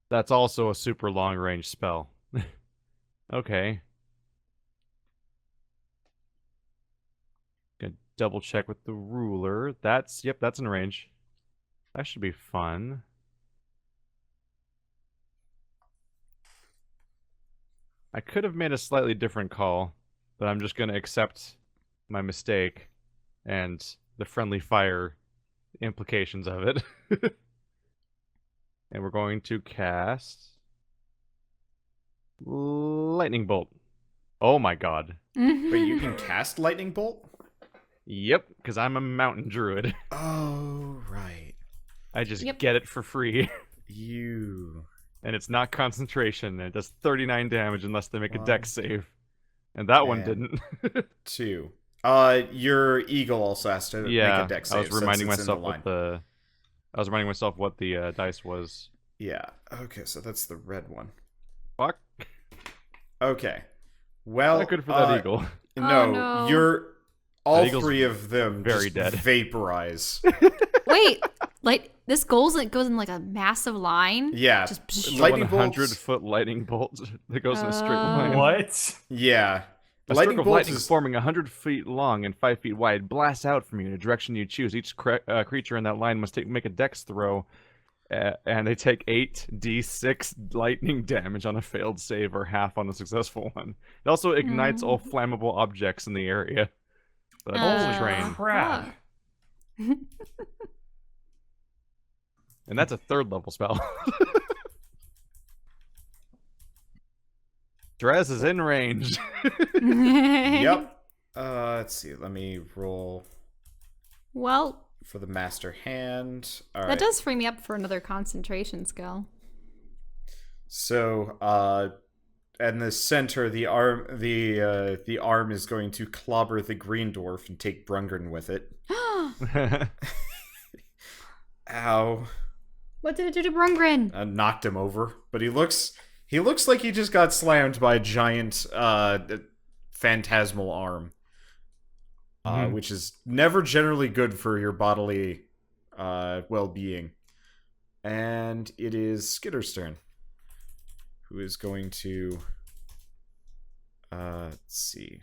Speaker 3: That's also a super long range spell. Okay. Gonna double check with the ruler. Yep, that's in range. That should be fun. I could have made a slightly different call, but I'm just gonna accept my mistake and the friendly fire implications of it. And we're going to cast Lightning Bolt. Oh my god.
Speaker 2: Wait, you can cast Lightning Bolt?
Speaker 3: Yep, because I'm a mountain druid.
Speaker 2: Oh, right.
Speaker 3: I just
Speaker 4: Yep.
Speaker 3: get it for free.
Speaker 2: You...
Speaker 3: And it's not concentration, and it does 39 damage unless they make a
Speaker 2: One.
Speaker 3: dex save. And that one
Speaker 2: And-
Speaker 3: didn't.
Speaker 2: 2. Your eagle also has to
Speaker 3: Yeah,
Speaker 2: make a dex save.
Speaker 3: I was
Speaker 2: since
Speaker 3: reminding
Speaker 2: it's in the
Speaker 3: myself
Speaker 2: line.
Speaker 3: what the dice was.
Speaker 2: Yeah. Okay, so that's the red one.
Speaker 3: Fuck.
Speaker 2: Okay. Well,
Speaker 3: Not good for that eagle.
Speaker 2: No,
Speaker 4: no.
Speaker 2: you're all
Speaker 3: eagle's
Speaker 2: three of them
Speaker 3: very
Speaker 2: just
Speaker 3: dead.
Speaker 2: vaporize.
Speaker 4: Wait, like this goes in like a massive line.
Speaker 2: Yeah.
Speaker 4: Just
Speaker 3: It's a
Speaker 2: Lightning
Speaker 3: 100-foot lightning bolt that goes in a straight line.
Speaker 1: What?
Speaker 2: Yeah.
Speaker 3: A
Speaker 2: Lightning
Speaker 3: stroke of
Speaker 2: bolt
Speaker 3: lightning
Speaker 2: is
Speaker 3: forming 100 feet long and 5 feet wide blasts out from you in a direction you choose. Each creature in that line must make a dex throw, and they take 8d6 lightning damage on a failed save or half on a successful one. It also ignites all flammable objects in the area. So that's the train.
Speaker 1: Crap.
Speaker 4: fuck.
Speaker 3: And that's a 3rd level spell. Drez is in range.
Speaker 2: Yep. Let's see. Let me roll
Speaker 4: Well,
Speaker 2: for the master hand. All right.
Speaker 4: that does free me up for another concentration skill.
Speaker 2: So, in the center, the arm is going to clobber the green dwarf and take Brungren with it. Ow!
Speaker 4: What did it do to Brungren?
Speaker 2: Knocked him over, but he looks like he just got slammed by a giant phantasmal arm, which is never generally good for your bodily well-being. And it is Skitter's turn, who is going to let's see,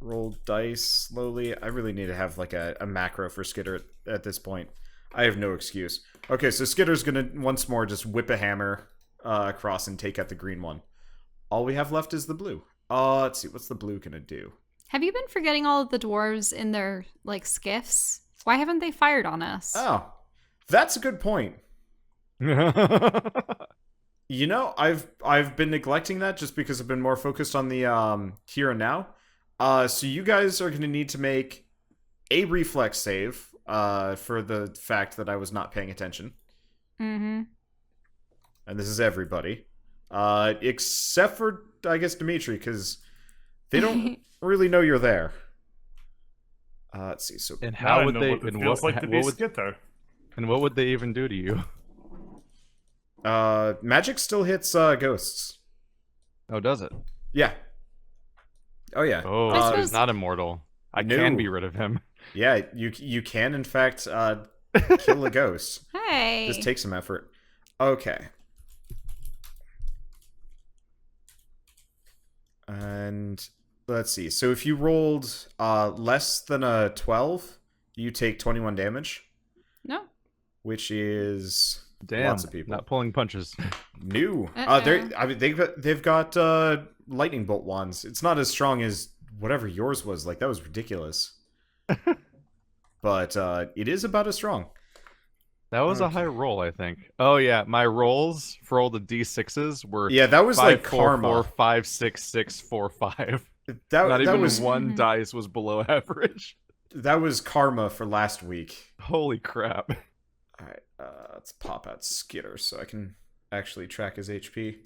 Speaker 2: roll dice slowly. I really need to have like a macro for Skitter at this point. I have no excuse. Okay, so Skitter's gonna once more just whip a hammer across and take out the green one. All we have left is the blue. Let's see, what's the blue gonna do?
Speaker 4: Have you been forgetting all of the dwarves in their like skiffs? Why haven't they fired on us?
Speaker 2: Oh, that's a good point. You know, I've been neglecting that just because I've been more focused on the here and now. So you guys are going to need to make a reflex save for the fact that I was not paying attention.
Speaker 4: Mm-hmm.
Speaker 2: And this is everybody. Except for, I guess, Dmytri, because they don't really know you're there. Let's see. So
Speaker 3: And
Speaker 1: Now
Speaker 3: how
Speaker 1: I
Speaker 3: would
Speaker 1: know
Speaker 3: they?
Speaker 1: what it
Speaker 3: And
Speaker 1: feels
Speaker 3: what?
Speaker 1: like to be
Speaker 3: What would,
Speaker 1: Skitter.
Speaker 3: and what would they even do to you?
Speaker 2: magic still hits ghosts.
Speaker 3: Oh, does it?
Speaker 2: Yeah. Oh yeah.
Speaker 3: Oh,
Speaker 4: I
Speaker 3: so
Speaker 4: suppose-
Speaker 3: he's not immortal. I
Speaker 2: No.
Speaker 3: can be rid of him.
Speaker 2: Yeah, you can in fact kill a ghost.
Speaker 4: Hey.
Speaker 2: This takes some effort. Okay. And let's see. So if you rolled less than a 12, you take 21 damage,
Speaker 4: No.
Speaker 2: which is
Speaker 3: Damn,
Speaker 2: lots of people.
Speaker 3: not pulling punches.
Speaker 2: New.
Speaker 4: Uh-oh.
Speaker 2: I mean they've got lightning bolt wands. It's not as strong as whatever yours was. Like that was ridiculous. But it is about as strong.
Speaker 3: That was a
Speaker 2: Okay.
Speaker 3: high roll, I think. Oh yeah, my rolls for all the d6s were
Speaker 2: Yeah, that was
Speaker 3: 5,
Speaker 2: like
Speaker 3: 4,
Speaker 2: karma.
Speaker 3: 4, 5, 6, 6, 4, 5.
Speaker 2: That
Speaker 3: Not
Speaker 2: that
Speaker 3: even
Speaker 2: was
Speaker 3: one dice was below average.
Speaker 2: that was karma for last week.
Speaker 3: Holy crap!
Speaker 2: All right, let's pop out Skitter so I can actually track his HP.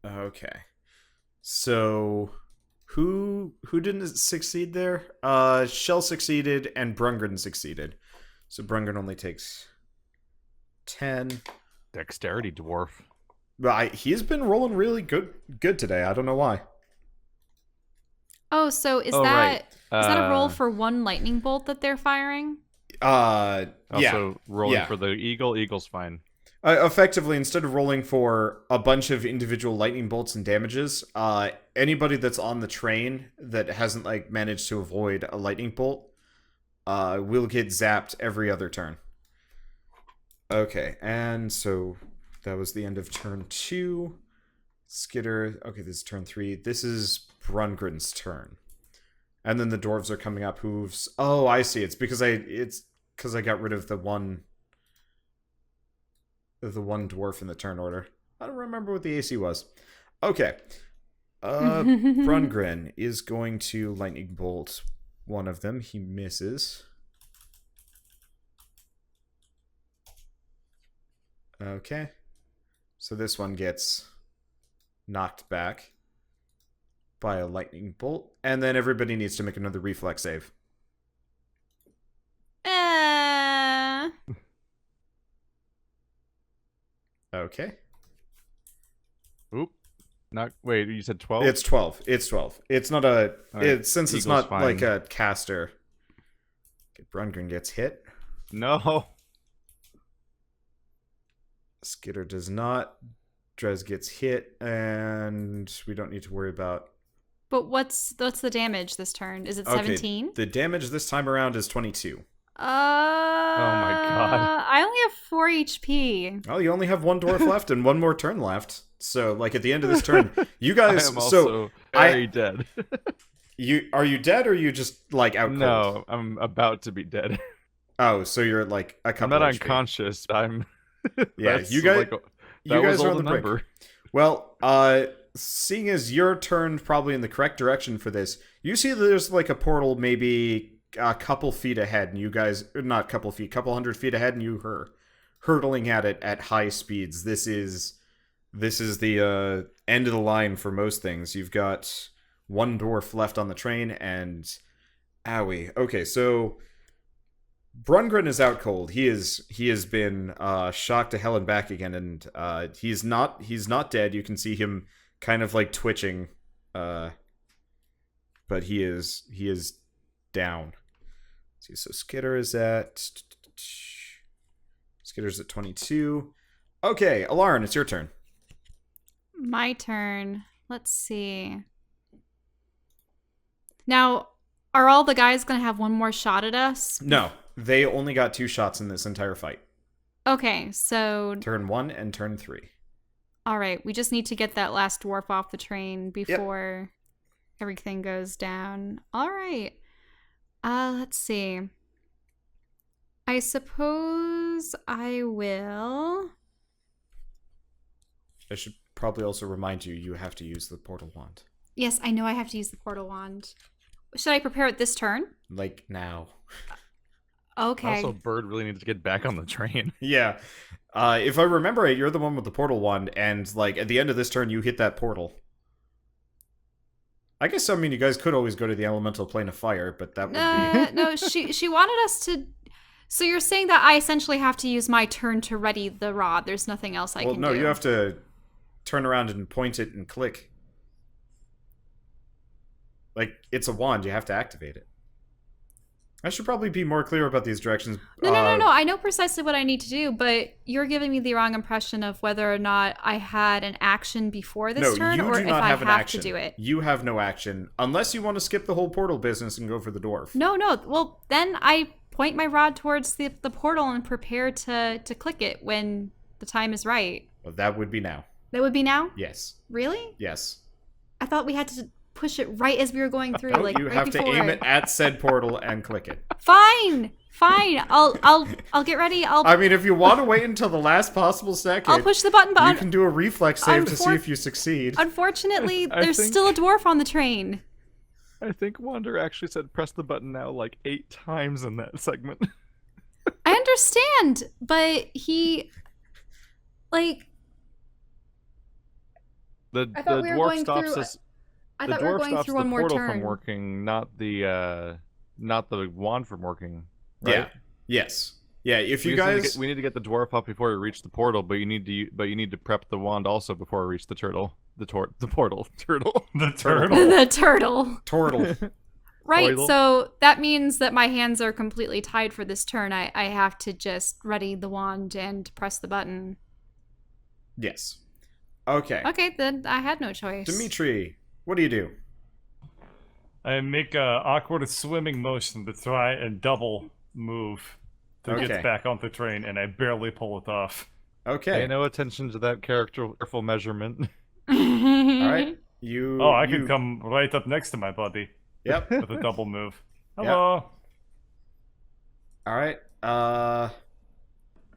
Speaker 2: Okay, so who didn't succeed there? Shell succeeded and Brungren succeeded. So Brungren only takes 10.
Speaker 3: Dexterity dwarf.
Speaker 2: But he's been rolling really good today. I don't know why.
Speaker 4: Oh, so is
Speaker 3: Oh,
Speaker 4: that
Speaker 3: right.
Speaker 4: is that a roll for one lightning bolt that they're firing?
Speaker 2: Yeah.
Speaker 3: Also rolling
Speaker 2: yeah.
Speaker 3: for the eagle. Eagle's fine.
Speaker 2: Effectively, instead of rolling for a bunch of individual lightning bolts and damages, anybody that's on the train that hasn't like managed to avoid a lightning bolt will get zapped every other turn. Okay, and so that was the end of turn 2. Skitter. Okay, this is turn 3. This is Brungren's turn, and then the dwarves are coming up. Hooves. Oh, I see. It's because I got rid of the one dwarf in the turn order. I don't remember what the AC was. Okay. Brungren is going to lightning bolt one of them. He misses. Okay. So this one gets knocked back by a lightning bolt. And then everybody needs to make another reflex save. Okay.
Speaker 3: Oop. Not wait. You said 12.
Speaker 2: It's 12. It's 12. It's not a...
Speaker 3: All right,
Speaker 2: since it's
Speaker 3: Eagle's
Speaker 2: not
Speaker 3: fine.
Speaker 2: like a caster. Okay, Brungren gets hit.
Speaker 3: No.
Speaker 2: Skitter does not. Drez gets hit, and we don't need to worry about...
Speaker 4: But what's the damage this turn? Is it 17?
Speaker 2: The damage this time around is 22.
Speaker 3: Oh my God.
Speaker 4: I only have 4 HP.
Speaker 2: Well, you only have one dwarf left and one more turn left. So, like, at the end of this turn, you guys...
Speaker 3: I am also very dead.
Speaker 2: Are you dead, or are you just, like, out cold?
Speaker 3: No, I'm about to be dead.
Speaker 2: Oh, so you're, like, a
Speaker 3: I'm
Speaker 2: couple
Speaker 3: not
Speaker 2: HP.
Speaker 3: unconscious. I'm.
Speaker 2: Yeah,
Speaker 3: That's
Speaker 2: you guys...
Speaker 3: Like,
Speaker 2: you
Speaker 3: that
Speaker 2: guys
Speaker 3: was
Speaker 2: are
Speaker 3: all
Speaker 2: on
Speaker 3: the
Speaker 2: the brink.
Speaker 3: number.
Speaker 2: Well, seeing as you're turned probably in the correct direction for this, you see that there's like a portal maybe a couple feet ahead, and you guys, not couple feet, couple hundred feet ahead, and you hurtling at it at high speeds. This is the end of the line for most things. You've got one dwarf left on the train, and owie. Okay, so Brungren is out cold. He has been shocked to hell and back again, and he's not dead. You can see him kind of like twitching, but he is down. Let's see, so Skitter's at 22. Okay, Alarn, it's your turn.
Speaker 4: My turn. Let's see. Now, are all the guys going to have one more shot at us?
Speaker 2: No, they only got 2 shots in this entire fight.
Speaker 4: Okay, so
Speaker 2: Turn 1 and turn 3.
Speaker 4: all right, we just need to get that last dwarf off the train before everything goes down. All right. Let's see. I suppose I will.
Speaker 2: I should probably also remind you, you have to use the portal wand.
Speaker 4: Yes, I know I have to use the portal wand. Should I prepare it this turn?
Speaker 2: Like now.
Speaker 4: Okay.
Speaker 3: Also, Bird really needs to get back on the train.
Speaker 2: Yeah. If I remember it, you're the one with the portal wand, and like at the end of this turn, you hit that portal. I guess, I mean, you guys could always go to the elemental plane of fire, but that would be...
Speaker 4: No, she wanted us to. So you're saying that I essentially have to use my turn to ready the rod. There's nothing else I
Speaker 2: Well,
Speaker 4: can
Speaker 2: no,
Speaker 4: do.
Speaker 2: you have to turn around and point it and click. Like, it's a wand, you have to activate it. I should probably be more clear about these directions.
Speaker 4: No. I know precisely what I need to do, but you're giving me the wrong impression of whether or not I had an action before this turn,
Speaker 2: you
Speaker 4: or
Speaker 2: do
Speaker 4: if
Speaker 2: not
Speaker 4: I
Speaker 2: have an
Speaker 4: have
Speaker 2: action.
Speaker 4: to do it.
Speaker 2: You have no action, unless you want to skip the whole portal business and go for the dwarf.
Speaker 4: No. Well, then I point my rod towards the portal and prepare to click it when the time is right.
Speaker 2: Well, that would be now.
Speaker 4: That would be now?
Speaker 2: Yes.
Speaker 4: Really?
Speaker 2: Yes.
Speaker 4: I thought we had to push it right as we were going through,
Speaker 2: No,
Speaker 4: like
Speaker 2: you
Speaker 4: right
Speaker 2: have
Speaker 4: before.
Speaker 2: to aim it at said portal and click it.
Speaker 4: Fine. I'll get ready.
Speaker 2: I mean, if you want to wait until the last possible second,
Speaker 4: I'll push the button, but
Speaker 2: you can do a reflex save to see
Speaker 4: unfor-
Speaker 2: if you succeed.
Speaker 4: unfortunately,
Speaker 3: I
Speaker 4: there's
Speaker 3: think-
Speaker 4: still a dwarf on the train.
Speaker 3: I think Wander actually said press the button now like 8 times in that segment.
Speaker 4: I understand, but he, like,
Speaker 3: The
Speaker 4: I thought we were
Speaker 3: dwarf
Speaker 4: going
Speaker 3: stops
Speaker 4: through-
Speaker 3: us.
Speaker 4: I
Speaker 3: The
Speaker 4: thought we were
Speaker 3: dwarf
Speaker 4: going
Speaker 3: stops
Speaker 4: through
Speaker 3: the
Speaker 4: one more
Speaker 3: portal
Speaker 4: turn.
Speaker 3: from working, not the wand from working. Right?
Speaker 2: Yeah. Yes. Yeah. If you
Speaker 3: We just
Speaker 2: guys,
Speaker 3: we need to get the dwarf up before we reach the portal, but you need to prep the wand also before we reach the turtle. The portal turtle.
Speaker 1: The turtle.
Speaker 4: The turtle.
Speaker 2: turtle.
Speaker 4: Right,
Speaker 3: Toidle.
Speaker 4: so that means that my hands are completely tied for this turn. I have to just ready the wand and press the button.
Speaker 2: Yes. Okay.
Speaker 4: Okay, then I had no choice.
Speaker 2: Dmytri, what do you do?
Speaker 1: I make a awkward swimming motion to try and double move to
Speaker 2: Okay.
Speaker 1: get back on the train, and I barely pull it off.
Speaker 2: Okay.
Speaker 3: Pay no attention to that careful measurement.
Speaker 2: All right. You.
Speaker 1: Oh, I
Speaker 2: you,
Speaker 1: could come right up next to my buddy
Speaker 2: Yep.
Speaker 1: with a double move. Hello.
Speaker 2: All right.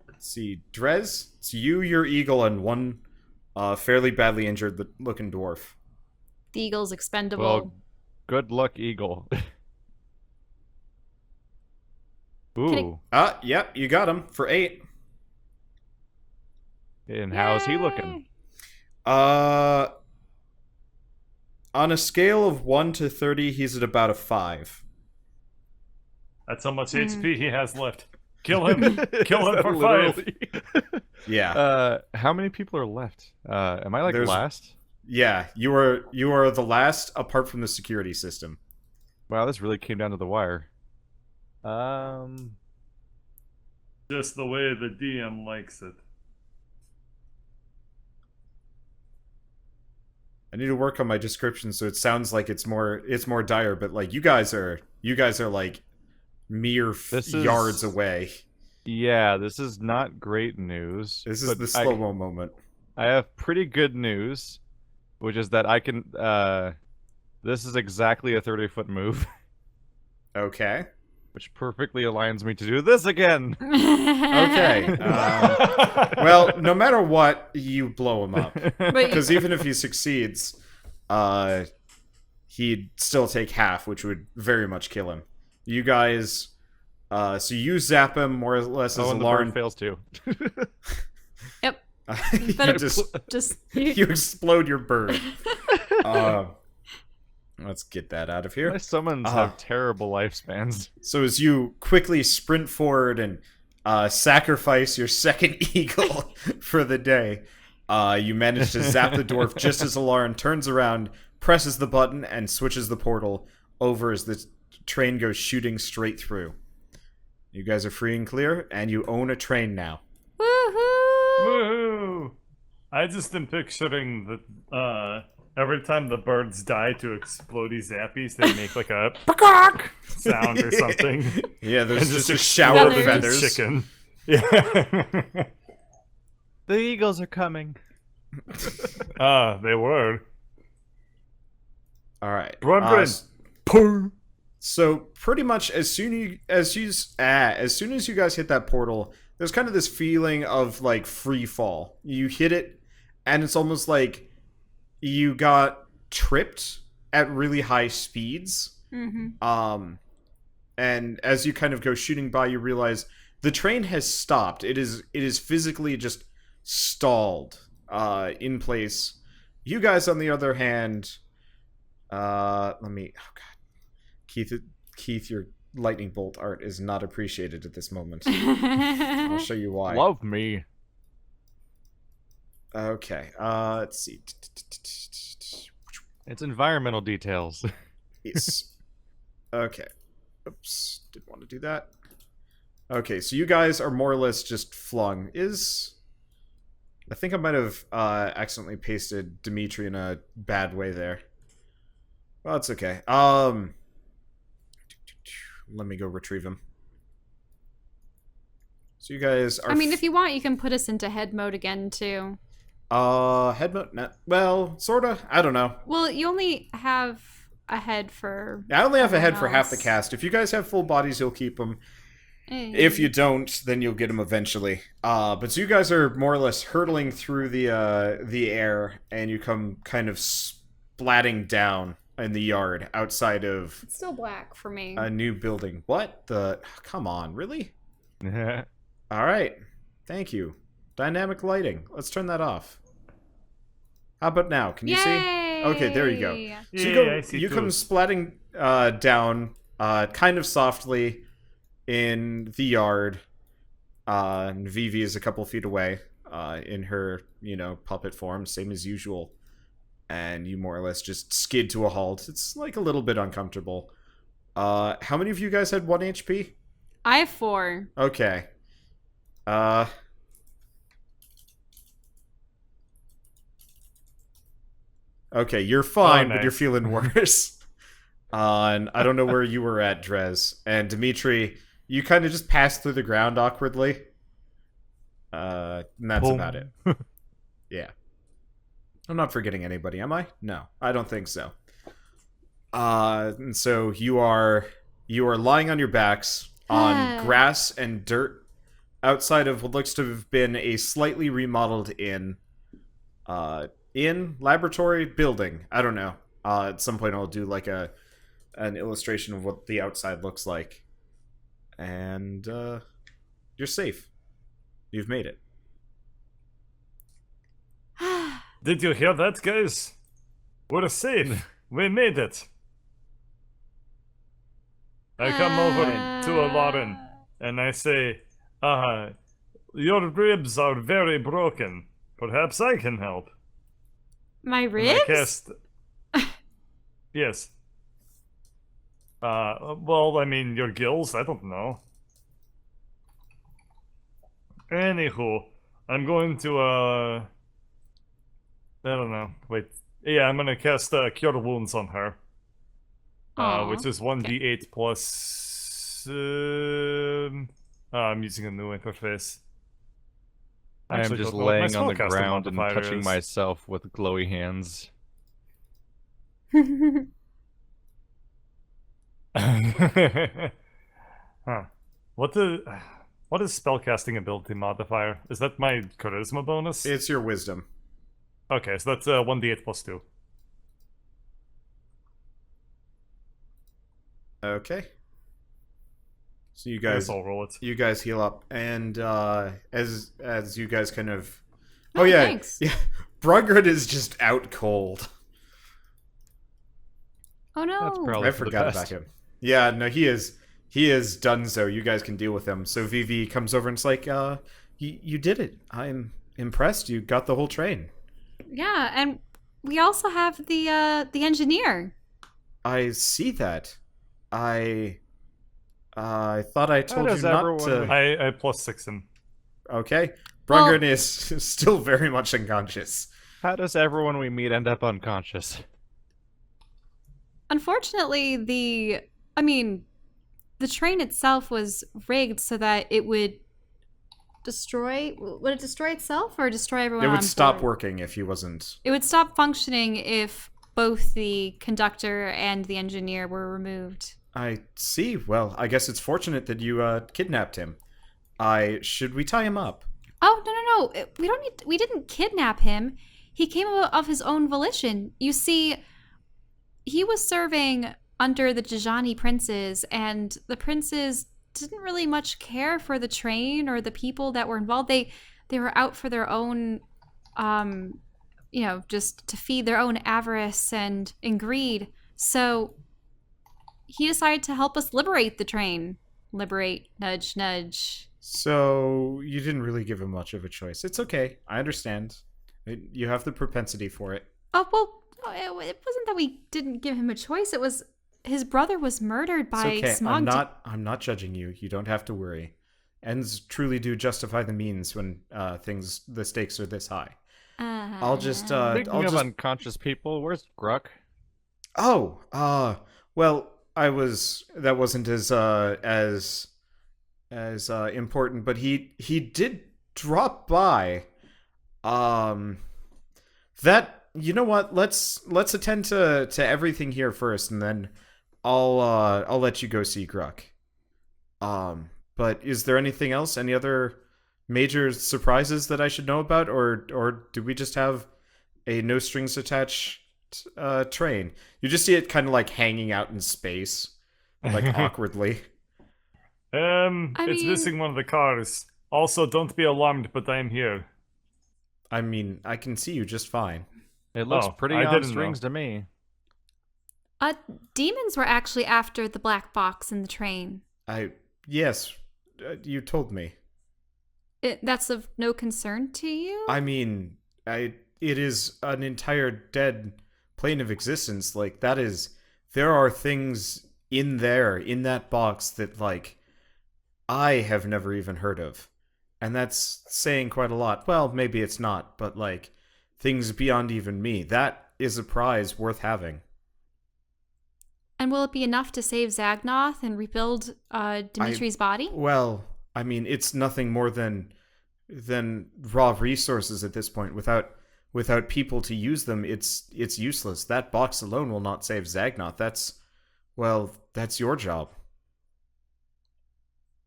Speaker 2: Let's see. Drez, it's you, your eagle, and one fairly badly injured looking dwarf.
Speaker 4: The eagle's expendable.
Speaker 3: Well, good luck, Eagle. Ooh.
Speaker 2: Yep, you got him for 8.
Speaker 3: And how's he looking?
Speaker 2: On a scale of 1 to 30, he's at about a 5.
Speaker 1: That's how much
Speaker 4: Hmm.
Speaker 1: HP he has left. Kill him. Kill him
Speaker 3: Is
Speaker 1: for
Speaker 3: that
Speaker 1: 5.
Speaker 3: literally-
Speaker 2: Yeah.
Speaker 3: How many people are left? Am I like
Speaker 2: There's-
Speaker 3: last?
Speaker 2: Yeah, you are the last apart from the security system.
Speaker 3: Wow, this really came down to the wire.
Speaker 1: Just the way the DM likes it.
Speaker 2: I need to work on my description so it sounds like it's more dire, but like you guys are like mere
Speaker 3: This is-
Speaker 2: yards away.
Speaker 3: Yeah, this is not great news.
Speaker 2: This is
Speaker 3: but
Speaker 2: the slow-mo moment.
Speaker 3: I have pretty good news, which is that I can. This is exactly a 30-foot move,
Speaker 2: Okay.
Speaker 3: which perfectly aligns me to do this again.
Speaker 2: Okay. Well, no matter what, you blow him up.
Speaker 4: But
Speaker 2: Because even if he succeeds, he'd still take half, which would very much kill him. You guys, so you zap him more or less as
Speaker 3: Oh,
Speaker 2: a
Speaker 3: and the
Speaker 2: Lauren.
Speaker 3: bird fails too.
Speaker 2: you
Speaker 4: better
Speaker 2: just
Speaker 4: you
Speaker 2: you explode your bird. Let's get that out of
Speaker 3: My
Speaker 2: here.
Speaker 3: summons
Speaker 2: Uh-huh.
Speaker 3: have terrible lifespans.
Speaker 2: So as you quickly sprint forward and sacrifice your second eagle for the day, you manage to zap the dwarf just as Alarin turns around, presses the button, and switches the portal over as the train goes shooting straight through. You guys are free and clear, and you own a train now.
Speaker 4: Woohoo!
Speaker 1: Woohoo! I just am picturing the every time the birds die to explodey zappies, they make like a peacock sound or something.
Speaker 2: Yeah, there's
Speaker 1: And
Speaker 2: just a
Speaker 1: explode
Speaker 2: shower of
Speaker 4: feathers.
Speaker 1: the
Speaker 2: feathers.
Speaker 1: Chicken. Yeah.
Speaker 3: The eagles are coming.
Speaker 1: They were.
Speaker 2: All right.
Speaker 1: Brundren.
Speaker 2: So pretty much as soon as you guys hit that portal, there's kind of this feeling of like free fall. You hit it, and it's almost like you got tripped at really high speeds.
Speaker 4: Mm-hmm.
Speaker 2: And as you kind of go shooting by, you realize the train has stopped. It is physically just stalled in place. You guys, on the other hand, Let me. Oh God, Keith, your lightning bolt art is not appreciated at this moment. I'll show you why.
Speaker 3: Love me.
Speaker 2: Okay. Let's see.
Speaker 3: It's environmental details.
Speaker 2: Yes. Okay. Oops. Didn't want to do that. Okay, so you guys are more or less just flung. I think I might have accidentally pasted Dmytri in a bad way there. Well, it's okay. Let me go retrieve him. So you guys are...
Speaker 4: I mean, if you want, you can put us into head mode again, too.
Speaker 2: Head mode? No, well, sorta. I don't know.
Speaker 4: Well, you only have a head for...
Speaker 2: I only have a head for
Speaker 4: everyone
Speaker 2: half the
Speaker 4: else.
Speaker 2: cast. If you guys have full bodies, you'll keep them.
Speaker 4: Eh.
Speaker 2: If you don't, then you'll get them eventually. But so you guys are more or less hurtling through the air, and you come kind of splatting down in the yard outside of
Speaker 4: It's still black for me.
Speaker 2: a new building. What the? Come on, really?
Speaker 3: Yeah.
Speaker 2: All right, thank you. Dynamic lighting. Let's turn that off. How about now? Can you see? Okay, there you go. So
Speaker 1: Yeah, I see
Speaker 2: you
Speaker 1: too.
Speaker 2: come splatting down, kind of softly, in the yard. And Vivi is a couple feet away, in her, puppet form, same as usual. And you more or less just skid to a halt. It's like a little bit uncomfortable. How many of you guys had 1 HP?
Speaker 4: I have 4.
Speaker 2: Okay. Okay, you're fine, but
Speaker 1: nice.
Speaker 2: you're feeling worse. And I don't know where you were at, Drez. And Dmytri, you kind of just passed through the ground awkwardly. And that's
Speaker 1: Boom.
Speaker 2: about it. Yeah. I'm not forgetting anybody, am I? No, I don't think so. And so you are lying on your backs on grass and dirt outside of what looks to have been a slightly remodeled inn. Laboratory building. I don't know. At some point I'll do like an illustration of what the outside looks like. And you're safe. You've made it.
Speaker 1: Did you hear that, guys? We're safe. We made it. I come over to a Lauren and I say, your ribs are very broken. Perhaps I can help.
Speaker 4: My
Speaker 1: And
Speaker 4: ribs?
Speaker 1: I cast... Yes. Well, I mean, your gills, I don't know. Anywho, I'm going to, I don't know. Wait. Yeah, I'm gonna cast Cure Wounds on her.
Speaker 4: Aw,
Speaker 1: Which is 1d8 plus... I'm using a new interface.
Speaker 3: I am
Speaker 1: Actually,
Speaker 3: just
Speaker 1: don't know what my
Speaker 3: laying on the
Speaker 1: spellcasting
Speaker 3: ground and
Speaker 1: modifier
Speaker 3: touching
Speaker 1: is.
Speaker 3: myself with glowy hands.
Speaker 1: Huh. What is spellcasting ability modifier? Is that my charisma bonus?
Speaker 2: It's your wisdom.
Speaker 1: Okay, so that's 1d8 plus 2.
Speaker 2: Okay. So you
Speaker 1: Guys,
Speaker 2: guys
Speaker 1: I'll roll it.
Speaker 2: you guys heal up, and as you guys kind of
Speaker 4: Oh,
Speaker 2: yeah,
Speaker 4: thanks.
Speaker 2: yeah, Brugred is just out cold.
Speaker 4: Oh no.
Speaker 3: That's probably
Speaker 2: I
Speaker 3: for the
Speaker 2: forgot
Speaker 3: best.
Speaker 2: about him. Yeah, no, he is done. So you guys can deal with him. So Vivi comes over and it's like, you did it. I'm impressed. You got the whole train.
Speaker 4: Yeah, and we also have the engineer.
Speaker 2: I see that. I thought I told you
Speaker 3: does
Speaker 2: not
Speaker 3: everyone-
Speaker 2: to.
Speaker 1: I plus 6 him.
Speaker 2: Okay,
Speaker 4: Well-
Speaker 2: Brugred is still very much unconscious.
Speaker 3: How does everyone we meet end up unconscious?
Speaker 4: Unfortunately, the train itself was rigged so that it would destroy. Would it destroy itself or destroy everyone?
Speaker 2: It would
Speaker 4: on
Speaker 2: stop
Speaker 4: board?
Speaker 2: working if he wasn't.
Speaker 4: It would stop functioning if both the conductor and the engineer were removed.
Speaker 2: I see. Well, I guess it's fortunate that you kidnapped him. Should we tie him up?
Speaker 4: Oh no! We don't need. We didn't kidnap him. He came of his own volition. You see, he was serving under the Jajani princes, and the princes didn't really much care for the train or the people that were involved. They were out for their own, just to feed their own avarice and greed. So he decided to help us liberate the train. Liberate, nudge, nudge.
Speaker 2: So you didn't really give him much of a choice. It's okay. I understand. You have the propensity for it.
Speaker 4: Oh, well, it wasn't that we didn't give him a choice. It was his brother was murdered by
Speaker 2: It's okay.
Speaker 4: Smog.
Speaker 2: I'm not judging you. You don't have to worry. Ends truly do justify the means when the stakes are this high. I'll just
Speaker 3: Speaking
Speaker 2: I'll
Speaker 3: of
Speaker 2: just
Speaker 3: unconscious people, where's Gruck?
Speaker 2: well, that wasn't as important, but he did drop by. That, you know what? Let's attend to everything here first, and then I'll let you go see Gruck. But is there anything else? Any other major surprises that I should know about, or do we just have a no strings attached train? You just see it kind of like hanging out in space, like awkwardly.
Speaker 1: It's missing one of the cars. Also, don't be alarmed, but I'm here.
Speaker 2: I mean, I can see you just fine.
Speaker 3: It looks
Speaker 1: Oh,
Speaker 3: pretty
Speaker 1: I
Speaker 3: on
Speaker 1: didn't
Speaker 3: strings
Speaker 1: know.
Speaker 3: to me.
Speaker 4: Demons were actually after the black box in the train.
Speaker 2: Yes, you told me.
Speaker 4: That's of no concern to you?
Speaker 2: I mean, it is an entire dead plane of existence. Like, there are things in that box that, like, I have never even heard of. And that's saying quite a lot. Well, maybe it's not, but, like, things beyond even me. That is a prize worth having.
Speaker 4: And will it be enough to save Zagnoth and rebuild Dmytri's body?
Speaker 2: Well, I mean, it's nothing more than raw resources at this point. Without people to use them, it's useless. That box alone will not save Zagnoth. That's your job.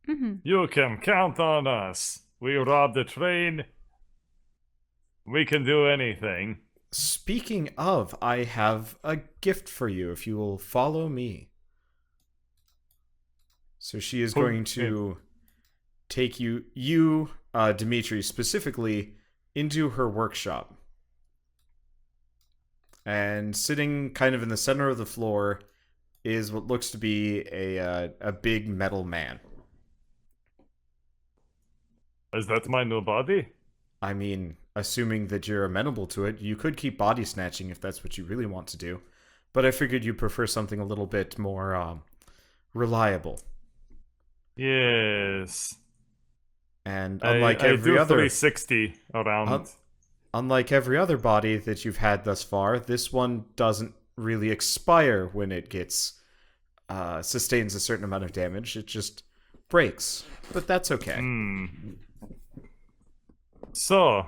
Speaker 4: Mm-hmm.
Speaker 1: You can count on us. We robbed the train. We can do anything.
Speaker 2: Speaking of, I have a gift for you if you will follow me. So she is going to take you, Dmytri, specifically, into her workshop. And sitting kind of in the center of the floor is what looks to be a big metal man.
Speaker 1: Is that my new body?
Speaker 2: I mean, assuming that you're amenable to it, you could keep body snatching if that's what you really want to do. But I figured you prefer something a little bit more reliable.
Speaker 1: Yes.
Speaker 2: And
Speaker 1: I
Speaker 2: unlike
Speaker 1: do
Speaker 2: every other
Speaker 1: 360 around.
Speaker 2: unlike every other body that you've had thus far, this one doesn't really expire when it gets sustains a certain amount of damage. It just breaks. But that's okay.
Speaker 1: So,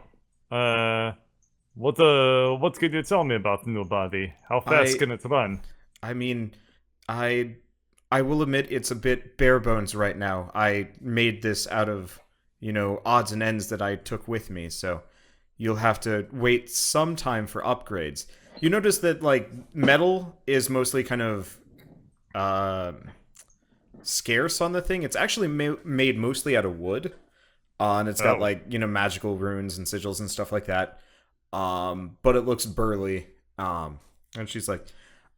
Speaker 1: what can you tell me about the new body? How fast can it run?
Speaker 2: I mean, I will admit it's a bit bare bones right now. I made this out of, odds and ends that I took with me, so you'll have to wait some time for upgrades. You notice that, like, metal is mostly kind of scarce on the thing. It's actually made mostly out of wood. And it's got, like, magical runes and sigils and stuff like that. But it looks burly. And she's like,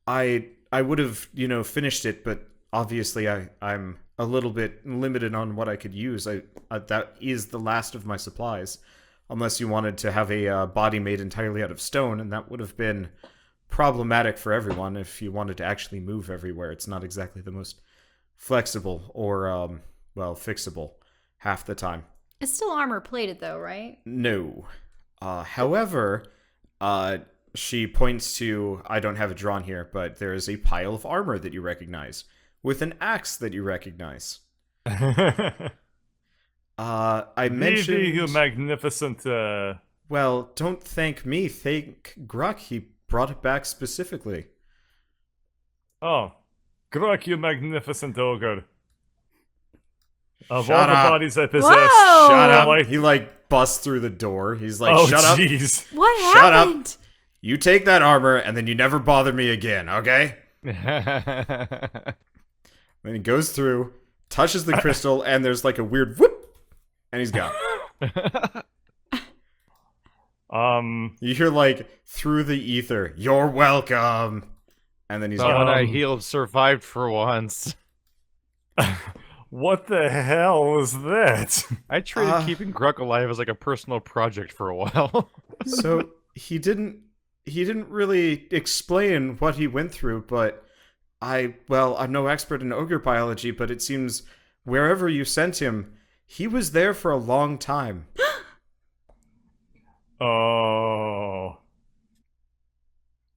Speaker 2: I would have, finished it, but obviously I'm a little bit limited on what I could use. That is the last of my supplies. Unless you wanted to have a body made entirely out of stone, and that would have been problematic for everyone if you wanted to actually move everywhere. It's not exactly the most flexible or, fixable half the time.
Speaker 4: It's still armor plated, though, right?
Speaker 2: No. However, she points to, I don't have it drawn here, but there is a pile of armor that you recognize, with an axe that you recognize. I mentioned...
Speaker 1: you magnificent...
Speaker 2: Well, don't thank me, thank Gruck. He brought it back specifically.
Speaker 1: Oh. Gruck, you magnificent ogre. Of
Speaker 2: Shut
Speaker 1: all the
Speaker 2: up.
Speaker 1: bodies I possess,
Speaker 4: Whoa!
Speaker 2: Shut up.
Speaker 1: Like...
Speaker 2: He, busts through the door. He's like,
Speaker 1: Oh,
Speaker 2: shut up.
Speaker 1: jeez.
Speaker 4: What
Speaker 2: Shut up.
Speaker 4: happened?
Speaker 2: You take that armor, and then you never bother me again, okay? Then he goes through, touches the crystal, and there's like a weird whoop, and he's gone. You hear, through the ether, "You're welcome." And then he's
Speaker 3: Someone
Speaker 2: gone.
Speaker 3: I healed survived for once.
Speaker 1: What the hell was that?
Speaker 3: I treated keeping Gruk alive as like a personal project for a while.
Speaker 2: So he didn't really explain what he went through, but I'm no expert in ogre biology, but it seems wherever you sent him, he was there for a long time.
Speaker 1: Oh.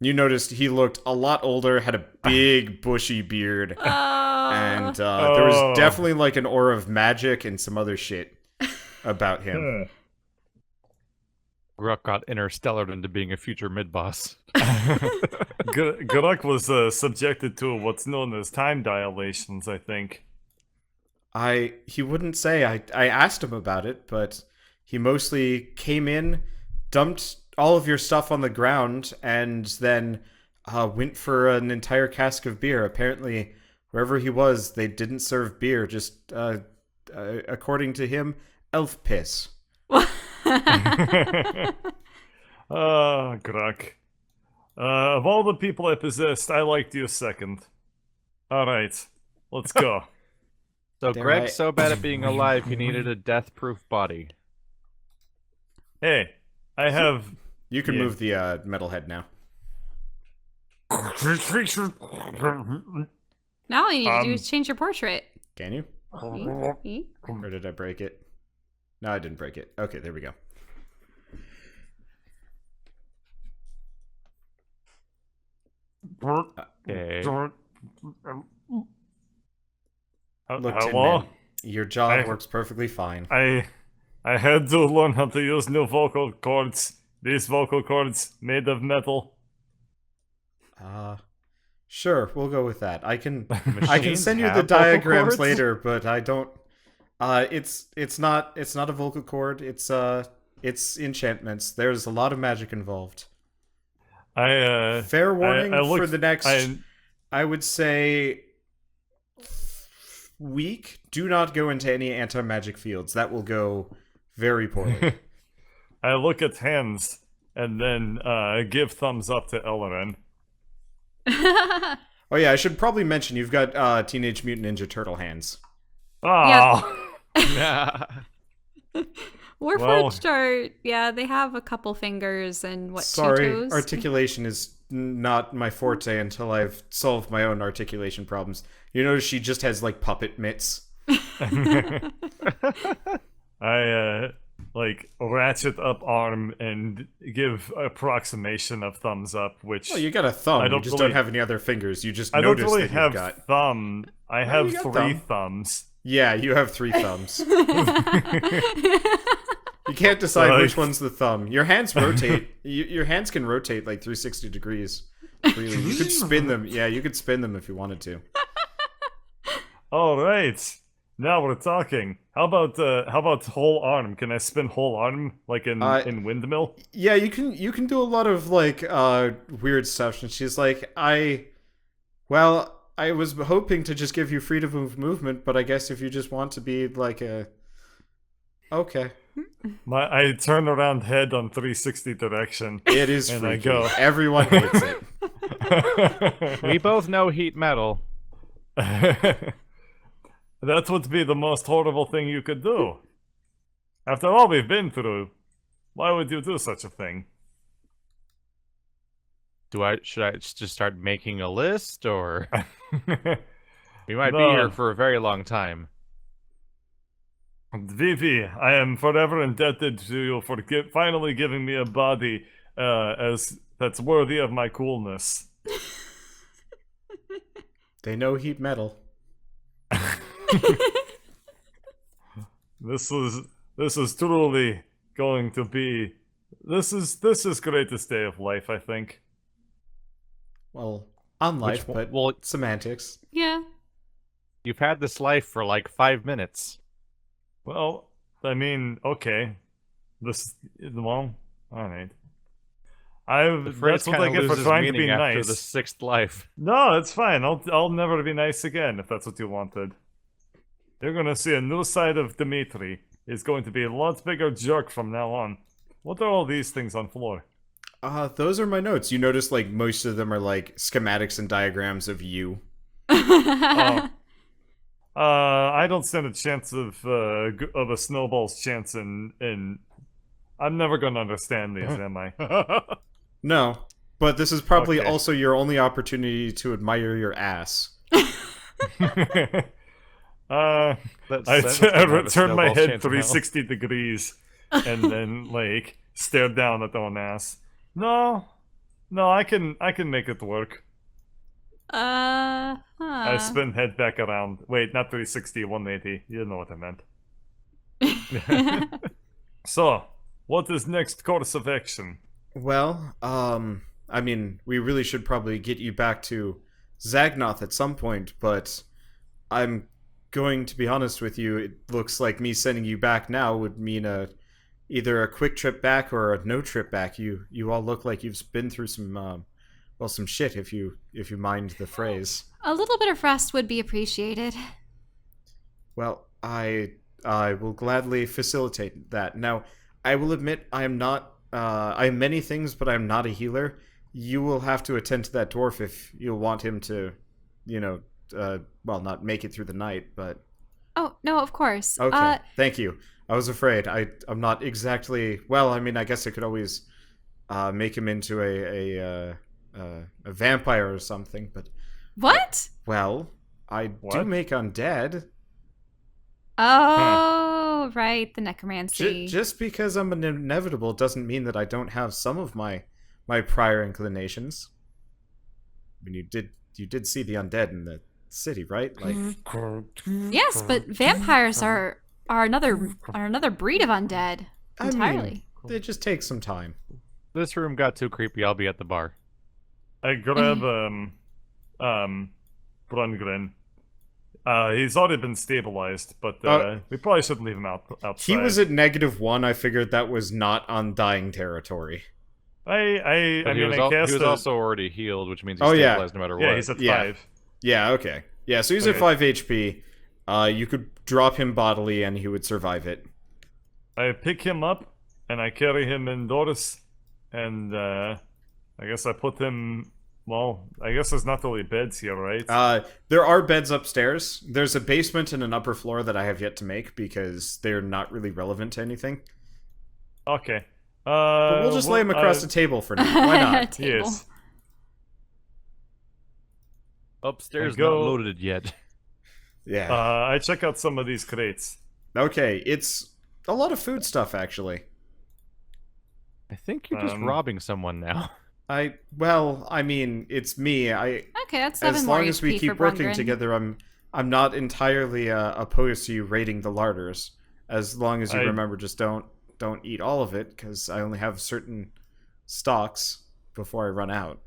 Speaker 2: You noticed he looked a lot older, had a big bushy beard, and there was definitely like an aura of magic and some other shit about him.
Speaker 3: Gruk got interstellared into being a future mid-boss.
Speaker 1: Guruk was subjected to what's known as time dilations, I think.
Speaker 2: He wouldn't say. I asked him about it, but he mostly came in, dumped all of your stuff on the ground, and then went for an entire cask of beer. Apparently, wherever he was, they didn't serve beer, just, according to him, elf piss.
Speaker 1: Guruk. Of all the people I possessed, I liked you second. Alright, let's go.
Speaker 3: So
Speaker 2: There
Speaker 3: Greg's so bad at being alive, he needed a death-proof body.
Speaker 1: Hey, I have...
Speaker 2: You can
Speaker 1: Yeah.
Speaker 2: move the metalhead now.
Speaker 4: Now all you need to do is change your portrait.
Speaker 2: Can you?
Speaker 4: Eek.
Speaker 2: Or did I break it? No, I didn't break it. Okay, there we go.
Speaker 3: Okay.
Speaker 2: Look, Tin
Speaker 1: Hello?
Speaker 2: Man, your jaw works perfectly fine.
Speaker 1: I had to learn how to use new vocal cords. These vocal cords made of metal.
Speaker 2: Sure, we'll go with that. I can
Speaker 3: Machines
Speaker 2: send you the
Speaker 3: have vocal
Speaker 2: diagrams
Speaker 3: cords?
Speaker 2: later, but I don't. It's not a vocal cord. It's enchantments. There's a lot of magic involved. Fair warning
Speaker 1: I looked,
Speaker 2: for the next. I would say week. Do not go into any anti-magic fields. That will go very poorly.
Speaker 1: I look at hands and then give thumbs up to Ellerin.
Speaker 2: Oh yeah, I should probably mention you've got Teenage Mutant Ninja Turtle hands.
Speaker 1: Oh,
Speaker 4: Warforged are, yeah, they have a couple fingers and what,
Speaker 2: Sorry,
Speaker 4: 2 toes?
Speaker 2: articulation is not my forte until I've solved my own articulation problems. You notice she just has like puppet mitts.
Speaker 1: I like ratchet up arm and give approximation of thumbs up, which
Speaker 2: Well, you got a thumb.
Speaker 1: I
Speaker 2: You
Speaker 1: don't
Speaker 2: just
Speaker 1: really-
Speaker 2: don't have any other fingers. You just
Speaker 1: I don't
Speaker 2: notice
Speaker 1: really
Speaker 2: that
Speaker 1: have
Speaker 2: you've got.
Speaker 1: thumb. I
Speaker 2: No,
Speaker 1: have
Speaker 2: you got
Speaker 1: 3
Speaker 2: thumb.
Speaker 1: thumbs.
Speaker 2: Yeah, you have 3 thumbs. You can't decide
Speaker 1: Like-
Speaker 2: which one's the thumb. Your hands rotate. Your hands can rotate like 360 degrees. Freely. You could spin them. Yeah, you could spin them if you wanted to.
Speaker 1: All right, now we're talking. How about whole arm? Can I spin whole arm like in Windmill?
Speaker 2: Yeah, you can do a lot of like weird stuff. And she's like, I was hoping to just give you freedom of movement, but I guess if you just want to be like a okay.
Speaker 1: I turn around head on 360 direction.
Speaker 2: It is
Speaker 1: And I
Speaker 2: freaky.
Speaker 1: go.
Speaker 2: Everyone hates it.
Speaker 3: We both know heat metal.
Speaker 1: That would be the most horrible thing you could do. After all we've been through, why would you do such a thing?
Speaker 3: Should I just start making a list, or we might be
Speaker 1: No.
Speaker 3: here for a very long time?
Speaker 1: Vivi, I am forever indebted to you for finally giving me a body as that's worthy of my coolness.
Speaker 2: They know heat metal.
Speaker 1: This is truly going to be this is greatest day of life, I think.
Speaker 2: Well, on life,
Speaker 3: one-
Speaker 2: but
Speaker 3: well-
Speaker 2: semantics.
Speaker 4: Yeah.
Speaker 3: You've had this life for like 5 minutes.
Speaker 1: Well, I mean, okay. Well, alright.
Speaker 3: The phrase
Speaker 1: That's what I
Speaker 3: kind
Speaker 1: get
Speaker 3: of
Speaker 1: for
Speaker 3: loses
Speaker 1: trying to
Speaker 3: meaning
Speaker 1: be
Speaker 3: after
Speaker 1: nice.
Speaker 3: the 6th life.
Speaker 1: No, it's fine. I'll never be nice again if that's what you wanted. You're gonna see a new side of Dmytri. He's going to be a lot bigger jerk from now on. What are all these things on floor?
Speaker 2: Those are my notes. You notice, like, most of them are, like, schematics and diagrams of you.
Speaker 1: Oh. I don't stand a chance of a snowball's chance in. I'm never gonna understand these, am I?
Speaker 2: No, but this is probably
Speaker 1: Okay.
Speaker 2: also your only opportunity to admire your ass.
Speaker 1: I turned my head 360 degrees and then like stared down at own ass. No, I can make it work. I spin head back around. Wait, not 360, 180. You know what I meant. So, what is next course of action?
Speaker 2: Well, I mean, we really should probably get you back to Zagnoth at some point, but I'm going to be honest with you, it looks like me sending you back now would mean either a quick trip back or a no trip back. You all look like you've been through some some shit, if you mind the phrase.
Speaker 4: A little bit of rest would be appreciated.
Speaker 2: Well, I will gladly facilitate that. Now, I will admit I am not I am many things, but I'm not a healer. You will have to attend to that dwarf if you'll want him to, well, not make it through the night, but...
Speaker 4: Oh, no, of course.
Speaker 2: Okay, thank you. I was afraid. I'm not exactly... Well, I mean, I guess I could always make him into a vampire or something, but...
Speaker 4: What?
Speaker 2: Well, I do
Speaker 1: What?
Speaker 2: make undead.
Speaker 4: Oh, right, the necromancy.
Speaker 2: Just because I'm an inevitable doesn't mean that I don't have some of my prior inclinations. I mean, you did see the undead in the city, right? Like,
Speaker 4: Yes, but vampires are another breed of undead entirely.
Speaker 2: I mean, they just take some time.
Speaker 3: This room got too creepy. I'll be at the bar.
Speaker 1: I grab Brungren. He's already been stabilized, but we probably shouldn't leave him outside.
Speaker 2: He was at -1. I figured that was not undying territory.
Speaker 1: I
Speaker 3: But he
Speaker 1: mean,
Speaker 3: was,
Speaker 1: I
Speaker 3: he
Speaker 1: cast
Speaker 3: was
Speaker 1: a-
Speaker 3: also already healed, which means he's
Speaker 2: Oh, yeah.
Speaker 3: stabilized no matter what.
Speaker 1: Yeah, he's at
Speaker 2: Yeah.
Speaker 1: 5.
Speaker 2: Yeah, okay. Yeah, so he's at
Speaker 1: Okay.
Speaker 2: 5 HP. You could drop him bodily and he would survive it.
Speaker 1: I pick him up and I carry him indoors, and I guess I put him. Well, I guess there's not really beds here, right?
Speaker 2: There are beds upstairs. There's a basement and an upper floor that I have yet to make because they're not really relevant to anything.
Speaker 1: Okay.
Speaker 2: But we'll just lay him across the table for now. Why not?
Speaker 4: Table.
Speaker 1: Yes.
Speaker 3: Upstairs,
Speaker 1: I go-
Speaker 3: not loaded yet.
Speaker 2: Yeah.
Speaker 1: I check out some of these crates.
Speaker 2: Okay, it's a lot of food stuff, actually.
Speaker 3: I think you're just robbing someone now.
Speaker 2: Well, I mean, it's me.
Speaker 4: Okay, that's 7
Speaker 2: As
Speaker 4: more
Speaker 2: long as we
Speaker 4: HP
Speaker 2: keep
Speaker 4: for
Speaker 2: working
Speaker 4: Brungren.
Speaker 2: together, I'm not entirely opposed to you raiding the larders. As long as you remember, just don't eat all of it, because I only have certain stocks before I run out.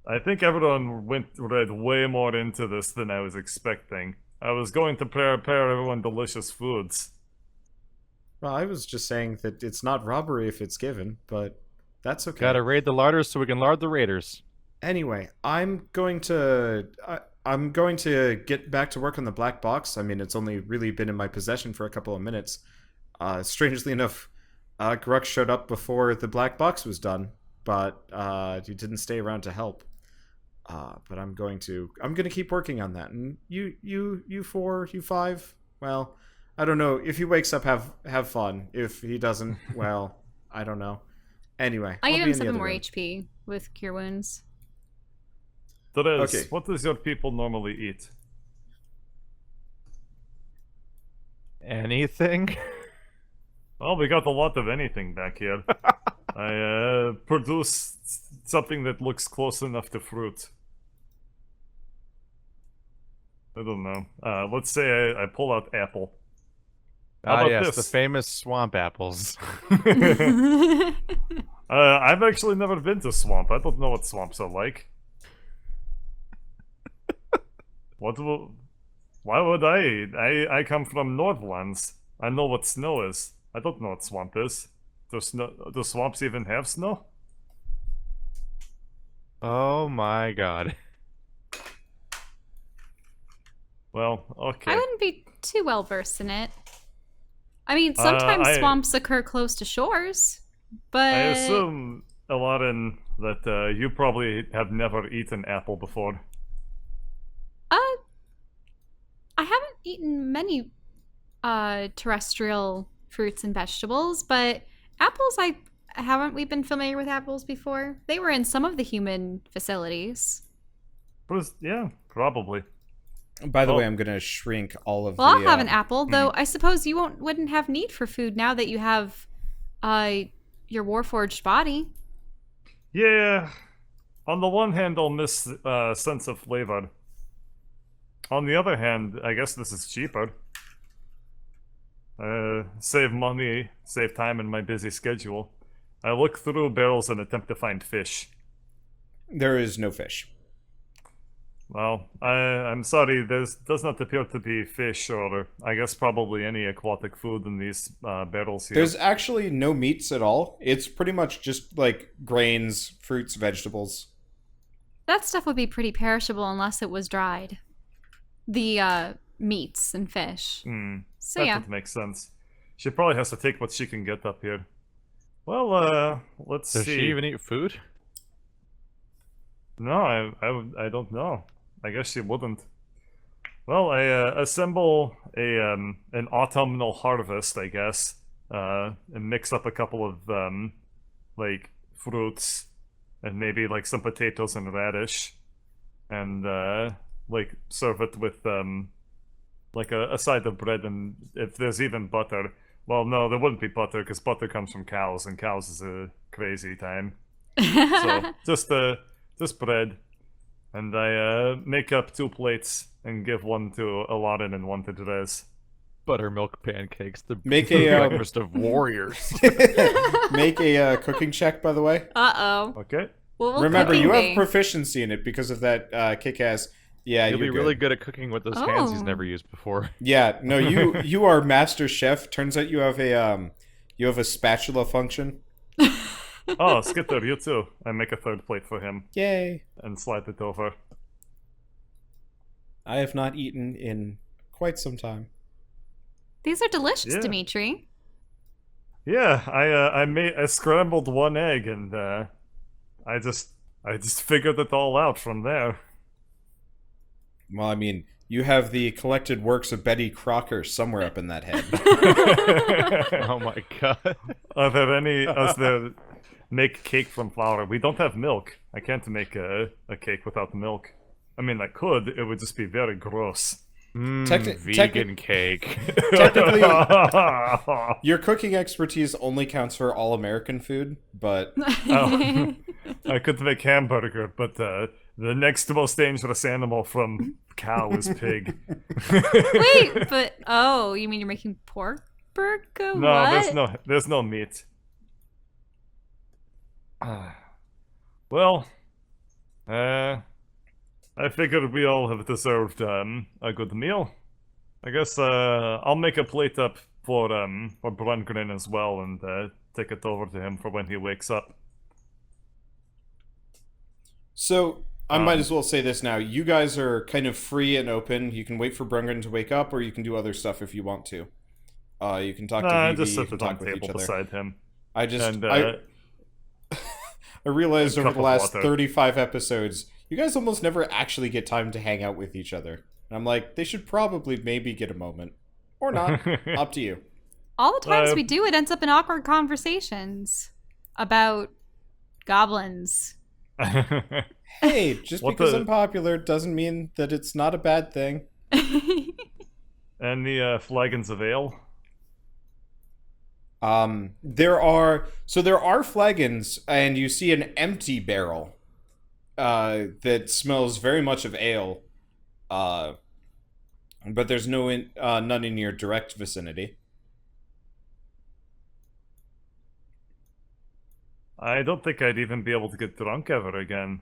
Speaker 1: I think everyone read way more into this than I was expecting. I was going to prepare everyone delicious foods.
Speaker 2: Well, I was just saying that it's not robbery if it's given, but that's okay.
Speaker 3: Gotta raid the larders so we can lard the raiders.
Speaker 2: Anyway, I'm going to get back to work on the black box. I mean, it's only really been in my possession for a couple of minutes. Strangely enough, Grux showed up before the black box was done, but he didn't stay around to help. But I'm going to keep working on that. And you 4, you 5, well, I don't know. If he wakes up, have fun. If he doesn't, well, I don't know. Anyway,
Speaker 4: I
Speaker 2: I'll
Speaker 4: give
Speaker 2: be
Speaker 4: him
Speaker 2: in the
Speaker 4: 7
Speaker 2: other
Speaker 4: more
Speaker 2: room.
Speaker 4: HP with Cure Wounds.
Speaker 1: Therese,
Speaker 2: Okay.
Speaker 1: what does your people normally eat?
Speaker 3: Anything?
Speaker 1: Well, we got a lot of anything back here. I produce something that looks close enough to fruit. I don't know. Let's say I pull out apple. How about
Speaker 3: Yes,
Speaker 1: this?
Speaker 3: the famous swamp apples.
Speaker 1: I've actually never been to swamp. I don't know what swamps are like. Why would I eat? I come from Northlands. I know what snow is. I don't know what swamp is. Do swamps even have snow?
Speaker 3: Oh my god.
Speaker 1: Well, okay.
Speaker 4: I wouldn't be too well versed in it. I mean, sometimes
Speaker 1: I-
Speaker 4: swamps occur close to shores. But
Speaker 1: I assume, Aladdin, that you probably have never eaten apple before.
Speaker 4: I haven't eaten many terrestrial fruits and vegetables, but apples haven't we been familiar with apples before? They were in some of the human facilities.
Speaker 1: Yeah, probably.
Speaker 2: By the
Speaker 1: Well-
Speaker 2: way, I'm gonna shrink all of
Speaker 4: Well,
Speaker 2: the.
Speaker 4: I'll have an apple, though I suppose you wouldn't have need for food now that you have your warforged body.
Speaker 1: Yeah. On the one hand, I'll miss sense of flavor. On the other hand, I guess this is cheaper. Save money, save time in my busy schedule. I look through barrels and attempt to find fish.
Speaker 2: There is no fish.
Speaker 1: Well, I'm sorry, there does not appear to be fish or I guess probably any aquatic food in these barrels here.
Speaker 2: There's actually no meats at all. It's pretty much just like grains, fruits, vegetables.
Speaker 4: That stuff would be pretty perishable unless it was dried. The meats and fish. So
Speaker 1: that
Speaker 4: yeah.
Speaker 1: would make sense. She probably has to take what she can get up here. Well, let's
Speaker 3: Does
Speaker 1: see.
Speaker 3: she even eat food?
Speaker 1: No, I don't know. I guess she wouldn't. Well, I assemble an autumnal harvest, I guess, and mix up a couple of like fruits and maybe like some potatoes and radish, and like serve it with like a side of bread, and if there's even butter. Well, no, there wouldn't be butter because butter comes from cows, and cows is a crazy time. So just bread, and I make up 2 plates and give one to Aladdin and one to Dres.
Speaker 3: Buttermilk pancakes, the
Speaker 2: Make a
Speaker 3: breakfast of warriors.
Speaker 2: make a cooking check, by the way.
Speaker 4: Uh-oh.
Speaker 1: Okay.
Speaker 4: What will
Speaker 2: Remember,
Speaker 4: cooking
Speaker 2: you have
Speaker 4: be?
Speaker 2: proficiency in it because of that kick-ass. Yeah,
Speaker 3: You'll be
Speaker 2: you're
Speaker 3: really
Speaker 2: good.
Speaker 3: good at cooking with those hands he's
Speaker 4: Oh.
Speaker 3: never used before.
Speaker 2: Yeah, no, you are master chef. Turns out you have a spatula function.
Speaker 1: Oh, Skitter, you too. I make a 3rd plate for him
Speaker 2: Yay!
Speaker 1: and slide it over.
Speaker 2: I have not eaten in quite some time.
Speaker 4: These are delicious,
Speaker 1: Yeah.
Speaker 4: Dmytri.
Speaker 1: Yeah, I scrambled 1 egg and I just figured it all out from there.
Speaker 2: Well, I mean, you have the collected works of Betty Crocker somewhere up in that head.
Speaker 3: Oh my god.
Speaker 1: Are there any? Is there make cake from flour? We don't have milk. I can't make a cake without milk. I mean, I could. It would just be very gross.
Speaker 3: Vegan cake.
Speaker 2: Technically, your cooking expertise only counts for all American food, but
Speaker 1: Oh. I could make hamburger, but the next most dangerous animal from cow is pig.
Speaker 4: Wait, but oh, you mean you're making pork burger?
Speaker 1: No,
Speaker 4: What?
Speaker 1: there's no meat. Well, I figured we all have deserved a good meal. I guess I'll make a plate up for Brungren as well and take it over to him for when he wakes up.
Speaker 2: so I might as well say this now. You guys are kind of free and open. You can wait for Brungren to wake up, or you can do other stuff if you want to. You can talk to
Speaker 1: I
Speaker 2: Vivi,
Speaker 1: just
Speaker 2: you
Speaker 1: sit
Speaker 2: can
Speaker 1: it on
Speaker 2: talk with each
Speaker 1: table
Speaker 2: other.
Speaker 1: beside him.
Speaker 2: I just
Speaker 1: And
Speaker 2: I realized
Speaker 1: a
Speaker 2: over
Speaker 1: cup
Speaker 2: the
Speaker 1: of
Speaker 2: last
Speaker 1: water.
Speaker 2: 35 episodes, you guys almost never actually get time to hang out with each other. And I'm like, they should probably maybe get a moment. Or not. Up to you.
Speaker 4: All the times
Speaker 1: Uh,
Speaker 4: we do, it ends up in awkward conversations about goblins.
Speaker 2: Hey, just
Speaker 1: What
Speaker 2: because
Speaker 1: the-
Speaker 2: I'm popular doesn't mean that it's not a bad thing.
Speaker 1: And the flagons of ale.
Speaker 2: There are flagons, and you see an empty barrel that smells very much of ale. But there's none in your direct vicinity.
Speaker 1: I don't think I'd even be able to get drunk ever again.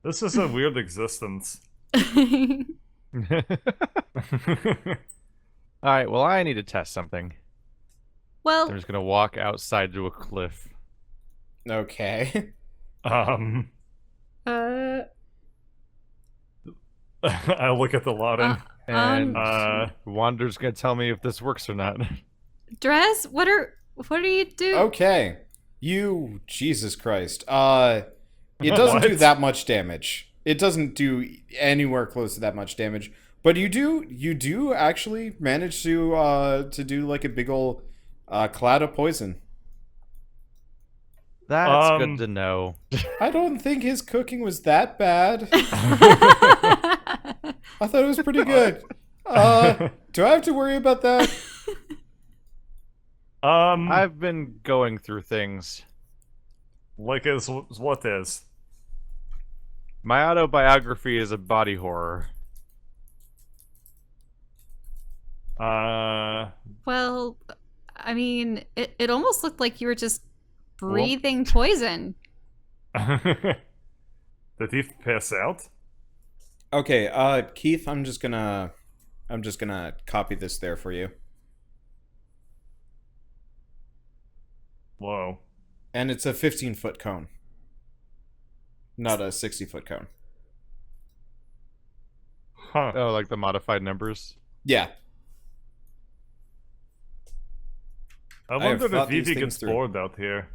Speaker 1: This is a weird existence.
Speaker 3: Alright, well, I need to test something.
Speaker 4: Well,
Speaker 3: I'm just gonna walk outside to a cliff.
Speaker 2: Okay.
Speaker 1: I look at the Laden.
Speaker 3: And
Speaker 1: Uh,
Speaker 3: Wander's gonna tell me if this works or not.
Speaker 4: Dres, what are What do you do?
Speaker 2: Okay. Jesus Christ. It doesn't do
Speaker 1: What?
Speaker 2: that much damage. It doesn't do anywhere close to that much damage. But you do actually manage to do like a big ol' cloud of poison.
Speaker 3: That's
Speaker 1: Um,
Speaker 3: good to know.
Speaker 2: I don't think his cooking was that bad. I thought it was pretty good. Do I have to worry about that?
Speaker 3: I've been going through things.
Speaker 1: Like as what is?
Speaker 3: My autobiography is a body horror.
Speaker 4: Well, I mean, it almost looked like you were just breathing poison.
Speaker 1: Did he pass out?
Speaker 2: Okay, Keith, I'm just gonna copy this there for you.
Speaker 1: Whoa.
Speaker 2: And it's a 15-foot cone. Not a 60-foot cone.
Speaker 1: Huh.
Speaker 3: Oh, like the modified numbers?
Speaker 2: Yeah.
Speaker 1: I
Speaker 2: have
Speaker 1: wonder
Speaker 2: thought
Speaker 1: if
Speaker 2: these
Speaker 1: Evie
Speaker 2: things
Speaker 1: gets
Speaker 2: through.
Speaker 1: bored out here.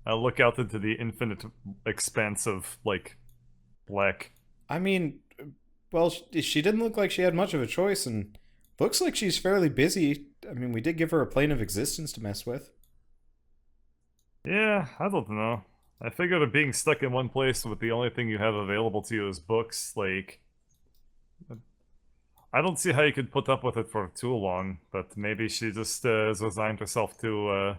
Speaker 1: I look out into the infinite expanse of, like, black.
Speaker 2: I mean, well, she didn't look like she had much of a choice, and looks like she's fairly busy. I mean, we did give her a plane of existence to mess with.
Speaker 1: Yeah, I don't know. I figure that being stuck in one place with the only thing you have available to you is books, like... I don't see how you could put up with it for too long, but maybe she just has resigned herself to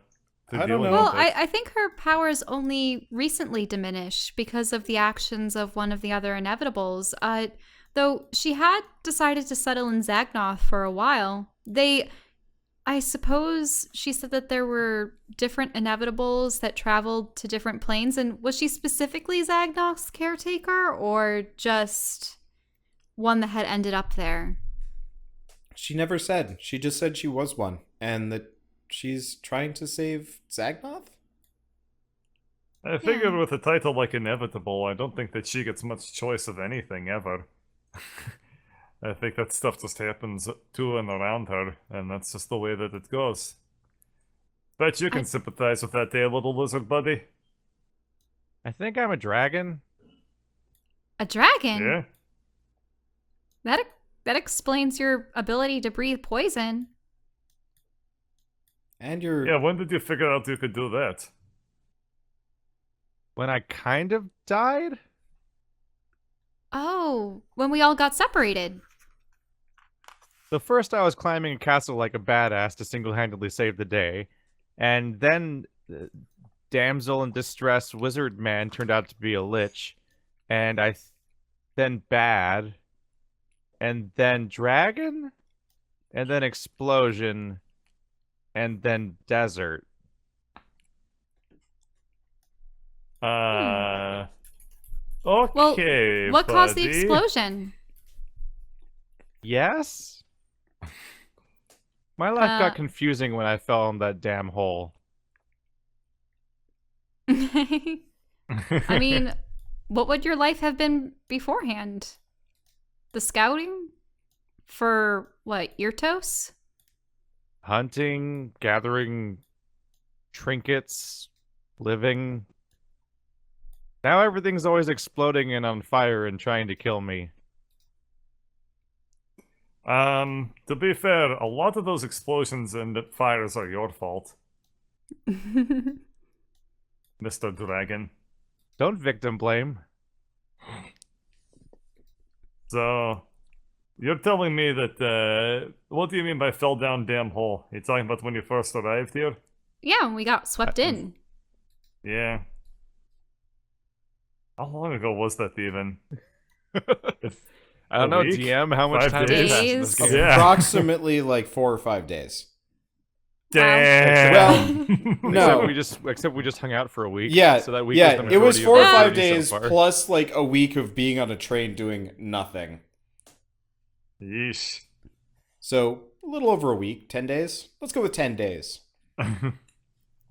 Speaker 2: I don't
Speaker 1: dealing
Speaker 2: know.
Speaker 1: with
Speaker 4: Well,
Speaker 1: it.
Speaker 4: I think her powers only recently diminished because of the actions of one of the other inevitables. Though she had decided to settle in Zagnoth for a while. I suppose she said that there were different inevitables that traveled to different planes, and was she specifically Zagnoth's caretaker, or just one that had ended up there?
Speaker 2: She never said. She just said she was one, and that she's trying to save Zagnoth?
Speaker 1: I figured with a title like Inevitable, I don't think that she gets much choice of anything ever. I think that stuff just happens to and around her, and that's just the way that it goes. Bet you can sympathize with that day, little lizard buddy.
Speaker 3: I think I'm a dragon.
Speaker 4: A dragon?
Speaker 1: Yeah?
Speaker 4: That explains your ability to breathe poison.
Speaker 2: And you're...
Speaker 1: Yeah, when did you figure out you could do that?
Speaker 3: When I kind of died?
Speaker 4: Oh, when we all got separated.
Speaker 3: So first I was climbing a castle like a badass to single-handedly save the day. And then damsel in distress wizard man turned out to be a lich. And then bad. And then dragon. And then explosion. And then desert.
Speaker 1: Okay,
Speaker 4: Well, what caused the
Speaker 1: buddy.
Speaker 4: explosion?
Speaker 3: Yes? My life got
Speaker 4: Uh,
Speaker 3: confusing when I fell in that damn hole.
Speaker 4: I mean, what would your life have been beforehand? The scouting? For what, Yrtos?
Speaker 3: Hunting, gathering trinkets, living. Now everything's always exploding and on fire and trying to kill me.
Speaker 1: To be fair, a lot of those explosions and fires are your fault, Mr. Dragon.
Speaker 3: Don't victim blame.
Speaker 1: So, you're telling me that, what do you mean by fell down damn hole? You talking about when you first arrived here?
Speaker 4: Yeah, when we got swept in.
Speaker 1: Yeah. How long ago was that even?
Speaker 3: I don't
Speaker 1: A
Speaker 3: know,
Speaker 1: week?
Speaker 3: DM, how much
Speaker 1: 5
Speaker 3: time
Speaker 1: days?
Speaker 3: has passed in this
Speaker 4: Days?
Speaker 3: game?
Speaker 1: Yeah.
Speaker 2: Approximately like 4 or 5 days.
Speaker 1: Damn!
Speaker 2: No.
Speaker 3: Except we just hung out for a week.
Speaker 2: Yeah,
Speaker 3: So that week
Speaker 2: yeah.
Speaker 3: was the
Speaker 2: It was
Speaker 3: majority
Speaker 2: 4 or
Speaker 3: of our
Speaker 2: 5
Speaker 3: journey
Speaker 2: days
Speaker 3: so far.
Speaker 2: plus like a week of being on a train doing nothing.
Speaker 1: Yeesh.
Speaker 2: So a little over a week, 10 days. Let's go with 10 days.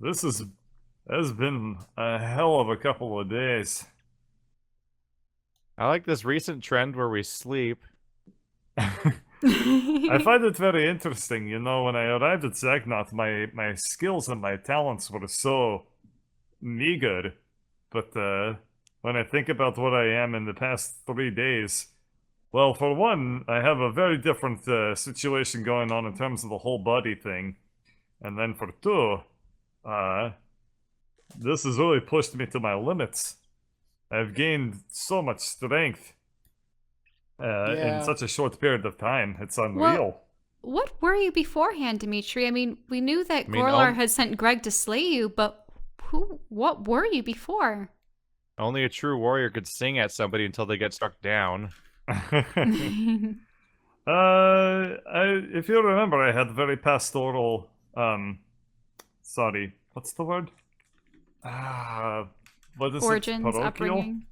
Speaker 1: This has been a hell of a couple of days.
Speaker 3: I like this recent trend where we sleep.
Speaker 1: I find it very interesting, you know, when I arrived at Zagnath, my skills and my talents were so meager. But when I think about what I am in the past 3 days, well, for one, I have a very different situation going on in terms of the whole body thing. And then for two, this has really pushed me to my limits. I've gained so much strength in such a short period of time. It's unreal.
Speaker 4: What were you beforehand, Dmytri? I mean, we knew that
Speaker 3: I mean,
Speaker 4: Gorlar had sent Greg to slay you, but what were you before?
Speaker 3: Only a true warrior could sing at somebody until they get struck down.
Speaker 1: If you remember, I had very pastoral, sorry, what's the word? What is
Speaker 4: Origins,
Speaker 1: it? Parochial?
Speaker 4: upbringing.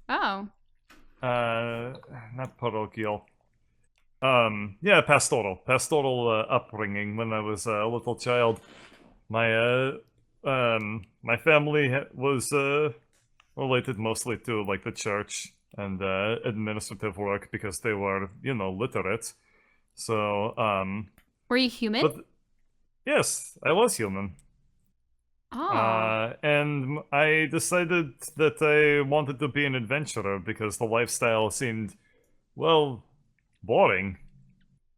Speaker 4: Oh.
Speaker 1: Not parochial. Yeah, pastoral upbringing when I was a little child. My my family was related mostly to like the church and administrative work because they were, you know, literate. So,
Speaker 4: Were you human?
Speaker 1: but yes, I was human.
Speaker 4: Oh.
Speaker 1: And I decided that I wanted to be an adventurer because the lifestyle seemed, well, boring.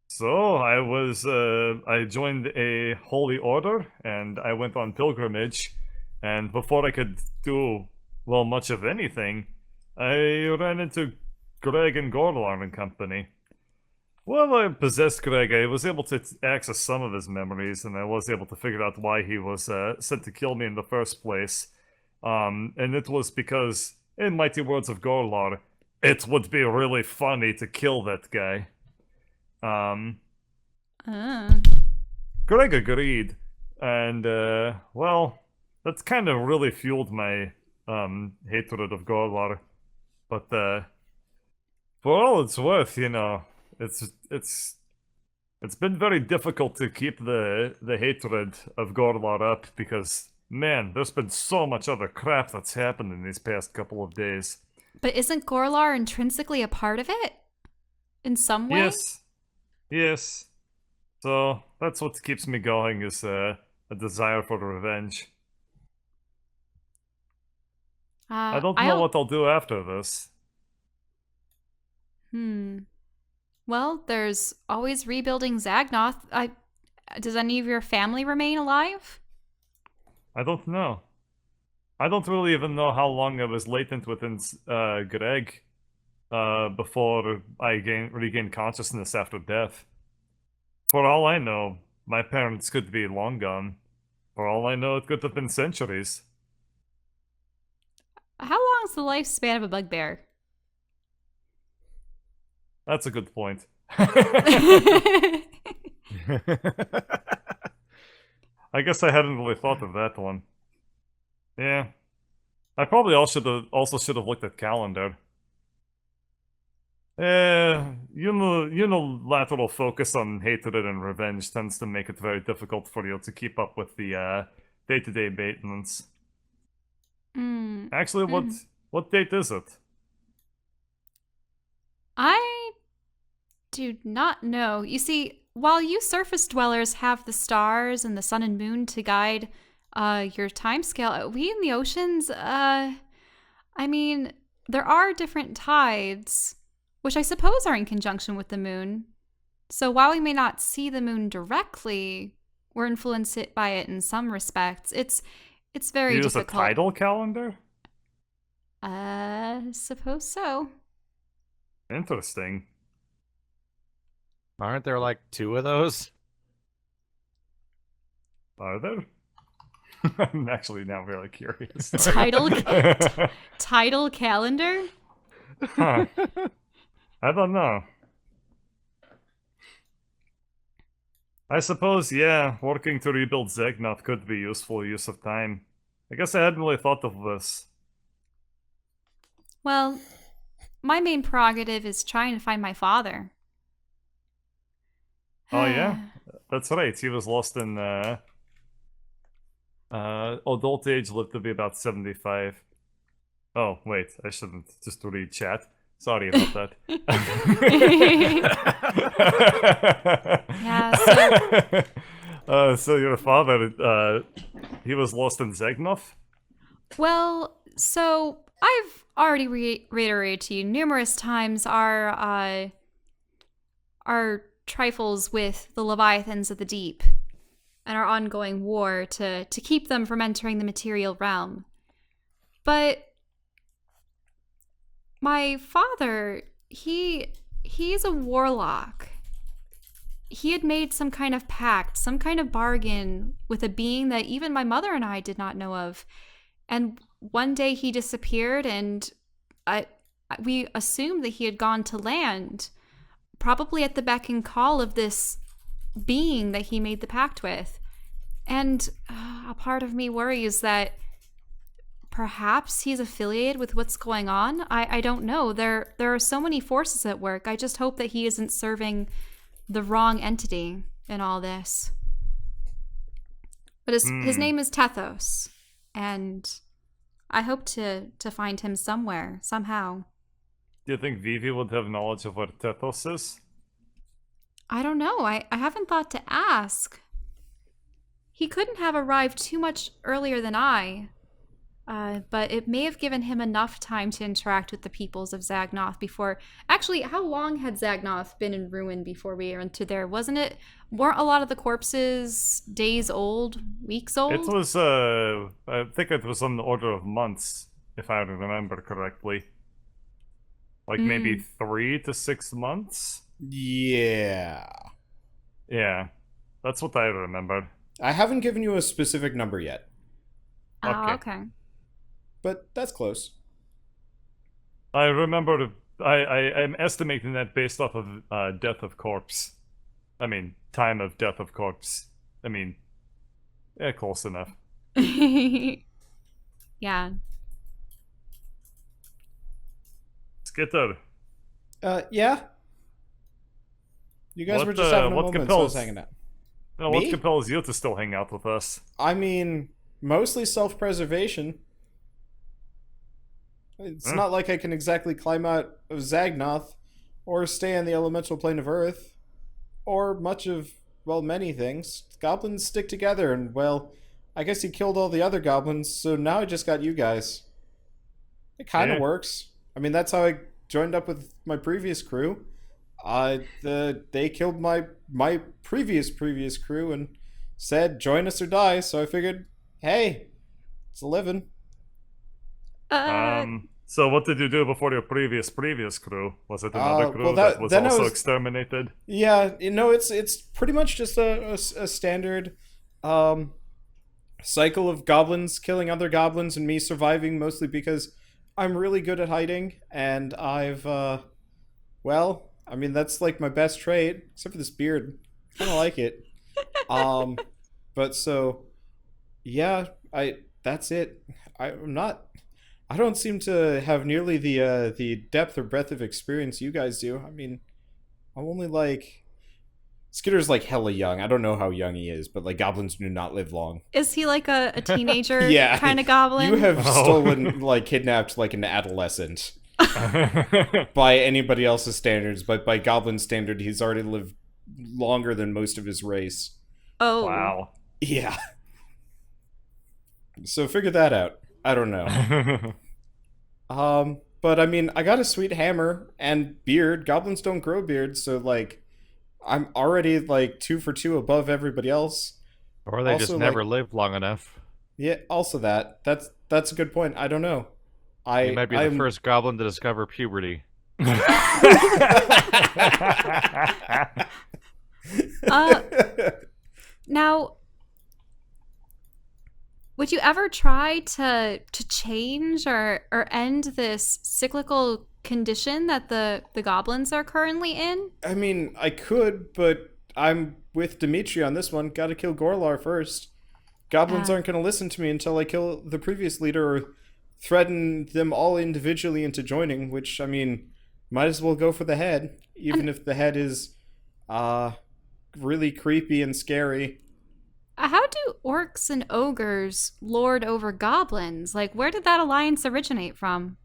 Speaker 1: So I joined a holy order and I went on pilgrimage. And before I could do, well, much of anything, I ran into Greg and Gorlar and company. Well, I possessed Greg. I was able to access some of his memories, and I was able to figure out why he was sent to kill me in the first place. And it was because, in mighty words of Gorlar, it would be really funny to kill that guy. Greg agreed, and well, that's kind of really fueled my hatred of Gorlar. But for all it's worth, you know, it's been very difficult to keep the hatred of Gorlar up because, man, there's been so much other crap that's happened in these past couple of days.
Speaker 4: But isn't Gorlar intrinsically a part of it? In some way?
Speaker 1: Yes. So that's what keeps me going is a desire for revenge. I don't know what I'll do after this.
Speaker 4: Well, there's always rebuilding Zagnoth. Does any of your family remain alive?
Speaker 1: I don't know. I don't really even know how long I was latent within Greg before I regained consciousness after death. For all I know, my parents could be long gone. For all I know, it could have been centuries.
Speaker 4: How long is the lifespan of a bugbear?
Speaker 1: That's a good point.
Speaker 3: I
Speaker 1: I guess I hadn't really thought of that one. Yeah. I probably also should have looked at calendar. Unilateral focus on hatred and revenge tends to make it very difficult for you to keep up with the day-to-day maintenance. Actually, what date is it?
Speaker 4: I do not know. You see, while you surface dwellers have the stars and the sun and moon to guide your timescale, we in the oceans, I mean, there are different tides, which I suppose are in conjunction with the moon. So while we may not see the moon directly, we're influenced by it in some respects. It's very
Speaker 1: Use
Speaker 4: difficult.
Speaker 1: a tidal calendar?
Speaker 4: Suppose so.
Speaker 1: Interesting.
Speaker 3: Aren't there like 2 of those?
Speaker 1: Are there? I'm actually now really curious.
Speaker 4: Tidal calendar?
Speaker 1: Huh. I don't know. I suppose, yeah, working to rebuild Zegnath could be useful use of time. I guess I hadn't really thought of this.
Speaker 4: Well, my main prerogative is trying to find my father.
Speaker 1: Oh yeah? That's right, he was lost in adult age, lived to be about 75. Oh, wait, I shouldn't just read chat. Sorry about that.
Speaker 4: Yeah,
Speaker 1: So your father, he was lost in Zagnoth?
Speaker 4: Well, so I've already reiterated to you numerous times our trifles with the Leviathans of the Deep and our ongoing war to keep them from entering the material realm. But my father, he's a warlock. He had made some kind of pact, some kind of bargain with a being that even my mother and I did not know of. And one day he disappeared, and we assumed that he had gone to land, probably at the beck and call of this being that he made the pact with. And a part of me worries that perhaps he's affiliated with what's going on. I don't know. There are so many forces at work. I just hope that he isn't serving the wrong entity in all this. But his name is Tethos, and I hope to find him somewhere, somehow.
Speaker 1: Do you think Vivi would have knowledge of what Tethos is?
Speaker 4: I don't know. I haven't thought to ask. He couldn't have arrived too much earlier than I, but it may have given him enough time to interact with the peoples of Zagnoth before... Actually, how long had Zagnoth been in ruin before we entered there? Weren't a lot of the corpses days old, weeks old?
Speaker 1: It was, I think it was on the order of months, if I remember correctly. Like maybe 3 to 6 months?
Speaker 2: Yeah.
Speaker 1: Yeah, that's what I remember.
Speaker 2: I haven't given you a specific number yet,
Speaker 4: Oh, okay.
Speaker 2: but that's close.
Speaker 1: I remember, I'm estimating that based off of death of corpse. I mean, time of death of corpse. I mean, yeah, close enough.
Speaker 4: Yeah.
Speaker 1: Skitter.
Speaker 2: Yeah? You guys
Speaker 1: What,
Speaker 2: were just having a
Speaker 1: what
Speaker 2: moment, so I was
Speaker 1: compels-
Speaker 2: hanging out.
Speaker 1: Well, what
Speaker 2: Me?
Speaker 1: compels you to still hang out with us?
Speaker 2: I mean, mostly self-preservation. It's
Speaker 1: Huh?
Speaker 2: not like I can exactly climb out of Zagnoth, or stay on the elemental plane of Earth, or much of, well, many things. Goblins stick together, and, well, I guess he killed all the other goblins, so now I just got you guys. It kind of
Speaker 1: Yeah.
Speaker 2: works. I mean, that's how I joined up with my previous crew. They killed my previous crew and said, join us or die, so I figured, hey, it's a living.
Speaker 1: So what did you do before your previous crew? Was it another crew
Speaker 2: well,
Speaker 1: that was
Speaker 2: then I
Speaker 1: also
Speaker 2: was-
Speaker 1: exterminated?
Speaker 2: Yeah, it's pretty much just a standard cycle of goblins killing other goblins and me surviving, mostly because I'm really good at hiding, and I've well, I mean, that's like my best trait, except for this beard. I kind of like it. But so yeah, that's it. I don't seem to have nearly the depth or breadth of experience you guys do. I mean, I'm only like... Skitter's like hella young. I don't know how young he is, but like goblins do not live long.
Speaker 4: Is he like a teenager
Speaker 2: Yeah,
Speaker 4: kind of goblin?
Speaker 2: You have
Speaker 1: Oh.
Speaker 2: stolen, like kidnapped like an adolescent by anybody else's standards, but by goblin standard, he's already lived longer than most of his race.
Speaker 4: Oh.
Speaker 1: Wow.
Speaker 2: Yeah. So figure that out. I don't know. But I mean, I got a sweet hammer and beard. Goblins don't grow beards, so like, I'm already like 2 for 2 above everybody else.
Speaker 3: Or they just
Speaker 2: Also,
Speaker 3: never
Speaker 2: like-
Speaker 3: lived long enough.
Speaker 2: Yeah. Also, that's a good point. I don't know.
Speaker 3: You might be the
Speaker 2: I'm-
Speaker 3: first goblin to discover puberty.
Speaker 4: Now, would you ever try to change or end this cyclical condition that the goblins are currently in?
Speaker 2: I mean, I could, but I'm with Dmytri on this one. Gotta kill Gorlar first. Goblins aren't gonna listen to me until I kill the previous leader or threaten them all individually into joining, which, I mean, might as well go for the head, even if the head is, really creepy and scary.
Speaker 4: How do orcs and ogres lord over goblins? Like, where did that alliance originate from?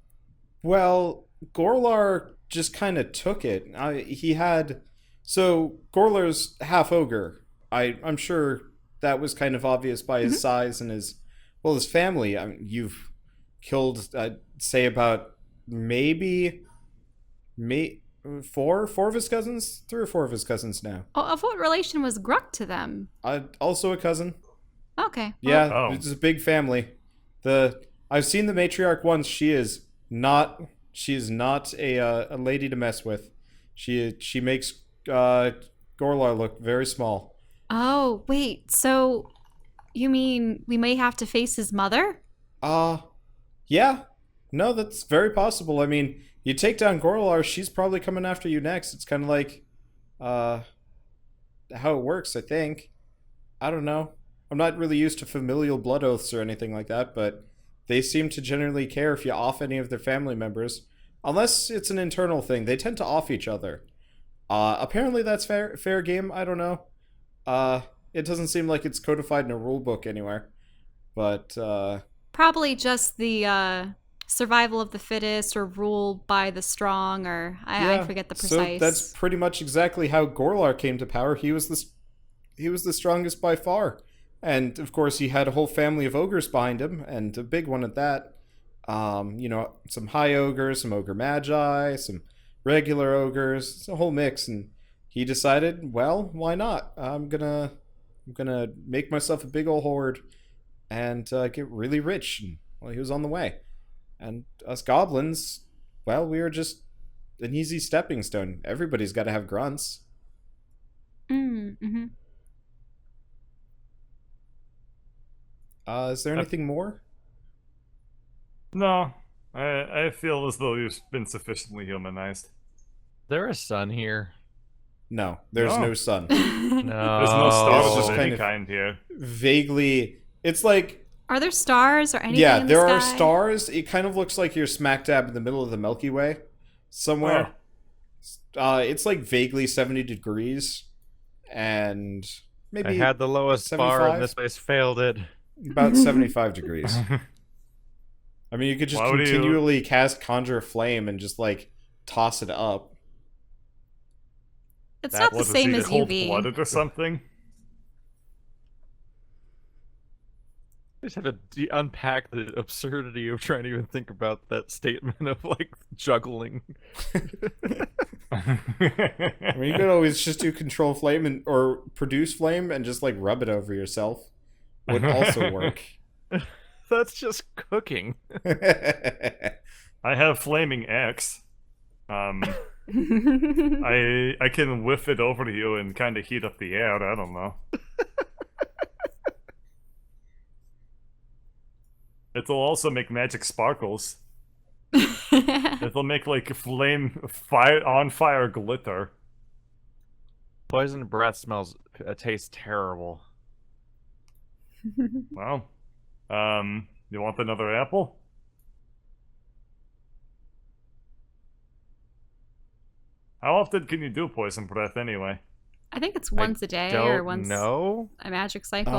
Speaker 2: Well, Gorlar just kind of took it. So Gorlar's half ogre. I'm sure that was kind of obvious by his size and his family. You've killed, say, about maybe four of his cousins, 3 or 4 of his cousins now.
Speaker 4: Oh, of what relation was Gruck to them?
Speaker 2: Also a cousin.
Speaker 4: Okay.
Speaker 2: Yeah,
Speaker 1: Oh.
Speaker 2: it's a big family. I've seen the matriarch once. She is not a lady to mess with. She makes Gorlar look very small.
Speaker 4: Oh, wait. So you mean we may have to face his mother?
Speaker 2: Yeah. No, that's very possible. I mean, you take down Gorlar, she's probably coming after you next. It's kind of like how it works, I think. I don't know. I'm not really used to familial blood oaths or anything like that, but they seem to generally care if you off any of their family members. Unless it's an internal thing. They tend to off each other. Apparently that's fair game. I don't know. It doesn't seem like it's codified in a rule book anywhere. But,
Speaker 4: Probably just the survival of the fittest or rule by the strong, or I forget the precise.
Speaker 2: So that's pretty much exactly how Gorlar came to power. He was the strongest by far. And, of course, he had a whole family of ogres behind him, and a big one at that. Some high ogres, some ogre magi, some regular ogres. It's a whole mix, and he decided, well, why not? I'm gonna make myself a big old horde and get really rich. And, well, he was on the way. And us goblins, well, we were just an easy stepping stone. Everybody's got to have grunts.
Speaker 4: Mm-hmm.
Speaker 2: Is there anything more?
Speaker 1: No, I feel as though you've been sufficiently humanized.
Speaker 3: There is sun here.
Speaker 2: No, there's no sun.
Speaker 3: No.
Speaker 1: There's no
Speaker 2: It's
Speaker 1: stars
Speaker 2: just
Speaker 1: of any
Speaker 2: kind of-
Speaker 1: kind here.
Speaker 2: Vaguely, it's like,
Speaker 4: Are there stars or anything
Speaker 2: yeah,
Speaker 4: in the
Speaker 2: there are
Speaker 4: sky?
Speaker 2: stars. It kind of looks like you're smack dab in the middle of the Milky Way somewhere. It's like vaguely 70 degrees and maybe
Speaker 3: I had the lowest bar
Speaker 2: 75?
Speaker 3: and this place failed it.
Speaker 2: about 75 degrees. I mean, you could just
Speaker 1: Why would you-
Speaker 2: continually cast Conjure Flame and just like toss it up.
Speaker 4: It's
Speaker 1: That
Speaker 4: not the
Speaker 1: was
Speaker 4: same
Speaker 1: either
Speaker 4: as UV.
Speaker 1: cold-blooded or something.
Speaker 3: I just had to unpack the absurdity of trying to even think about that statement of like juggling.
Speaker 2: I mean, you could always just do Control Flame or Produce Flame and just like rub it over yourself. Would also work.
Speaker 3: That's just cooking.
Speaker 1: I have flaming axe. I can whiff it over to you and kind of heat up the air. I don't know. It'll also make magic sparkles. It'll make like on fire glitter.
Speaker 3: Poison breath tastes terrible.
Speaker 1: Well, you want another apple? How often can you do poison breath anyway?
Speaker 4: I think it's once a day or once
Speaker 3: No,
Speaker 4: a magic cycle.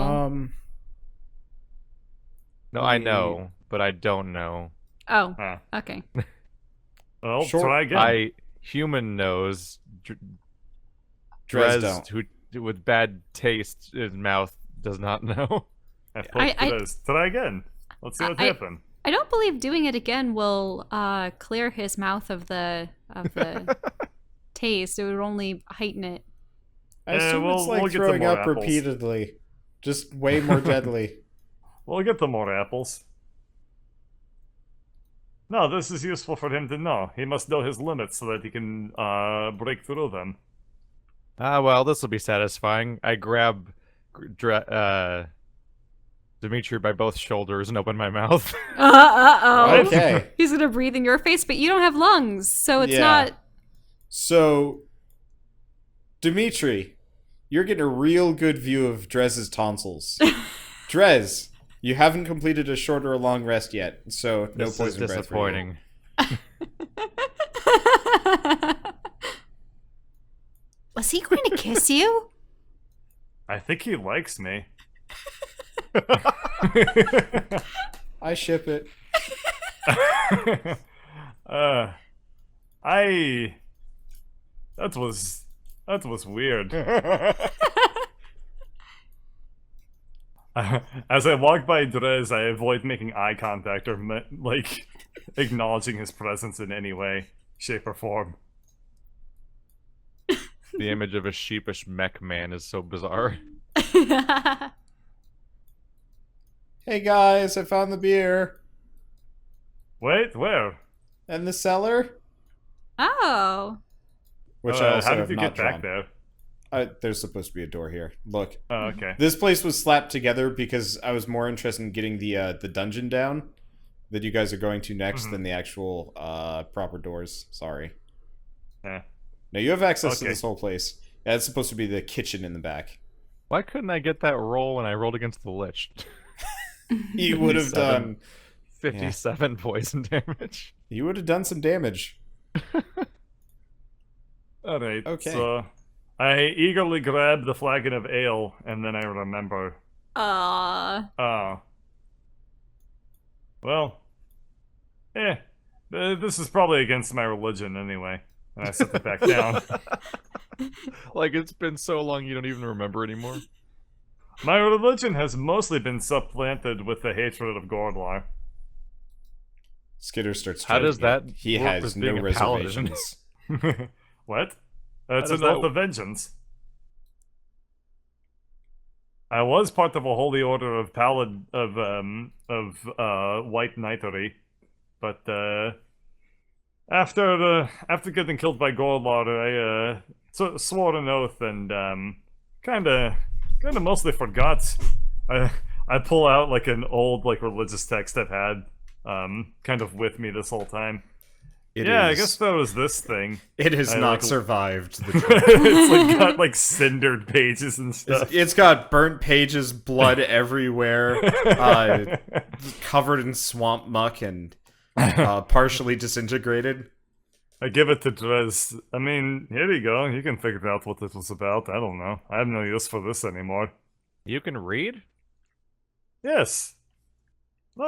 Speaker 3: no, I know, but I don't know.
Speaker 4: Oh,
Speaker 1: Huh.
Speaker 4: okay.
Speaker 1: Well,
Speaker 2: Sure.
Speaker 1: try again.
Speaker 3: Human knows.
Speaker 2: Drez
Speaker 3: Drez,
Speaker 2: don't.
Speaker 3: who with bad taste in his mouth, does not know.
Speaker 1: I thought
Speaker 4: I-
Speaker 1: it is. Try again. Let's see what happens.
Speaker 4: I don't believe doing it again will clear his mouth of the taste. It would only heighten it.
Speaker 2: I assume
Speaker 1: we'll
Speaker 2: it's like
Speaker 1: get some
Speaker 2: throwing
Speaker 1: more
Speaker 2: up
Speaker 1: apples.
Speaker 2: repeatedly. Just way more deadly.
Speaker 1: We'll get the more apples. No, this is useful for him to know. He must know his limits so that he can break through them.
Speaker 3: Ah, well, this will be satisfying. I grab Dmytri by both shoulders and open my mouth.
Speaker 4: Uh-oh.
Speaker 2: Okay.
Speaker 4: He's gonna breathe in your face, but you don't have lungs, so it's
Speaker 2: Yeah.
Speaker 4: not...
Speaker 2: So, Dmytri, you're getting a real good view of Drez's tonsils. Drez, you haven't completed a short or a long rest yet, so no
Speaker 3: This is
Speaker 2: poison breath for you.
Speaker 3: disappointing.
Speaker 4: Was he going to kiss you?
Speaker 1: I think he likes me.
Speaker 2: I ship it.
Speaker 1: That was weird. As I walk by Drez, I avoid making eye contact or like acknowledging his presence in any way, shape, or form.
Speaker 3: The image of a sheepish mech man is so bizarre.
Speaker 2: Hey guys, I found the beer.
Speaker 1: Wait, where?
Speaker 2: And the cellar?
Speaker 4: Oh.
Speaker 2: Which I also
Speaker 1: how did
Speaker 2: have
Speaker 1: you
Speaker 2: not
Speaker 1: get back
Speaker 2: drawn.
Speaker 1: there?
Speaker 2: There's supposed to be a door here. Look.
Speaker 1: Oh, okay.
Speaker 2: This place was slapped together because I was more interested in getting the dungeon down that you guys are going to next than the actual proper doors. Sorry.
Speaker 1: Eh.
Speaker 2: No, you have access to
Speaker 1: Okay.
Speaker 2: this whole place. Yeah, it's supposed to be the kitchen in the back.
Speaker 3: Why couldn't I get that roll when I rolled against the Lich?
Speaker 2: You would have
Speaker 3: 57.
Speaker 2: done.
Speaker 3: 57 poison damage.
Speaker 2: You would have done some damage.
Speaker 1: Alright,
Speaker 2: Okay.
Speaker 1: so I eagerly grab the flagon of ale, and then I remember. Oh. Well. This is probably against my religion anyway. And I set it back down.
Speaker 3: Like, it's been so long you don't even remember anymore.
Speaker 1: My religion has mostly been supplanted with the hatred of Gordlar.
Speaker 2: Skitter starts.
Speaker 3: How does
Speaker 2: judging
Speaker 3: that
Speaker 2: it. He
Speaker 3: work
Speaker 2: has
Speaker 3: with
Speaker 2: no
Speaker 3: being a paladin?
Speaker 2: reservations.
Speaker 1: What? It's
Speaker 3: does
Speaker 1: an oath
Speaker 3: that-
Speaker 1: of vengeance. I was part of a holy order of white knightry, but after getting killed by Gorlar, I swore an oath and kind of mostly forgot. I pull out like an old like religious text I've had kind of with me this whole time. I guess that was this thing.
Speaker 2: It has
Speaker 1: I
Speaker 2: not
Speaker 1: like-
Speaker 2: survived.
Speaker 1: It's like got like cindered pages and stuff.
Speaker 2: It's got burnt pages, blood everywhere, covered in swamp muck and partially disintegrated.
Speaker 1: I give it to Drez. I mean, here you go. You can figure out what this was about. I don't know. I have no use for this anymore.
Speaker 3: You can read?
Speaker 1: Yes. No,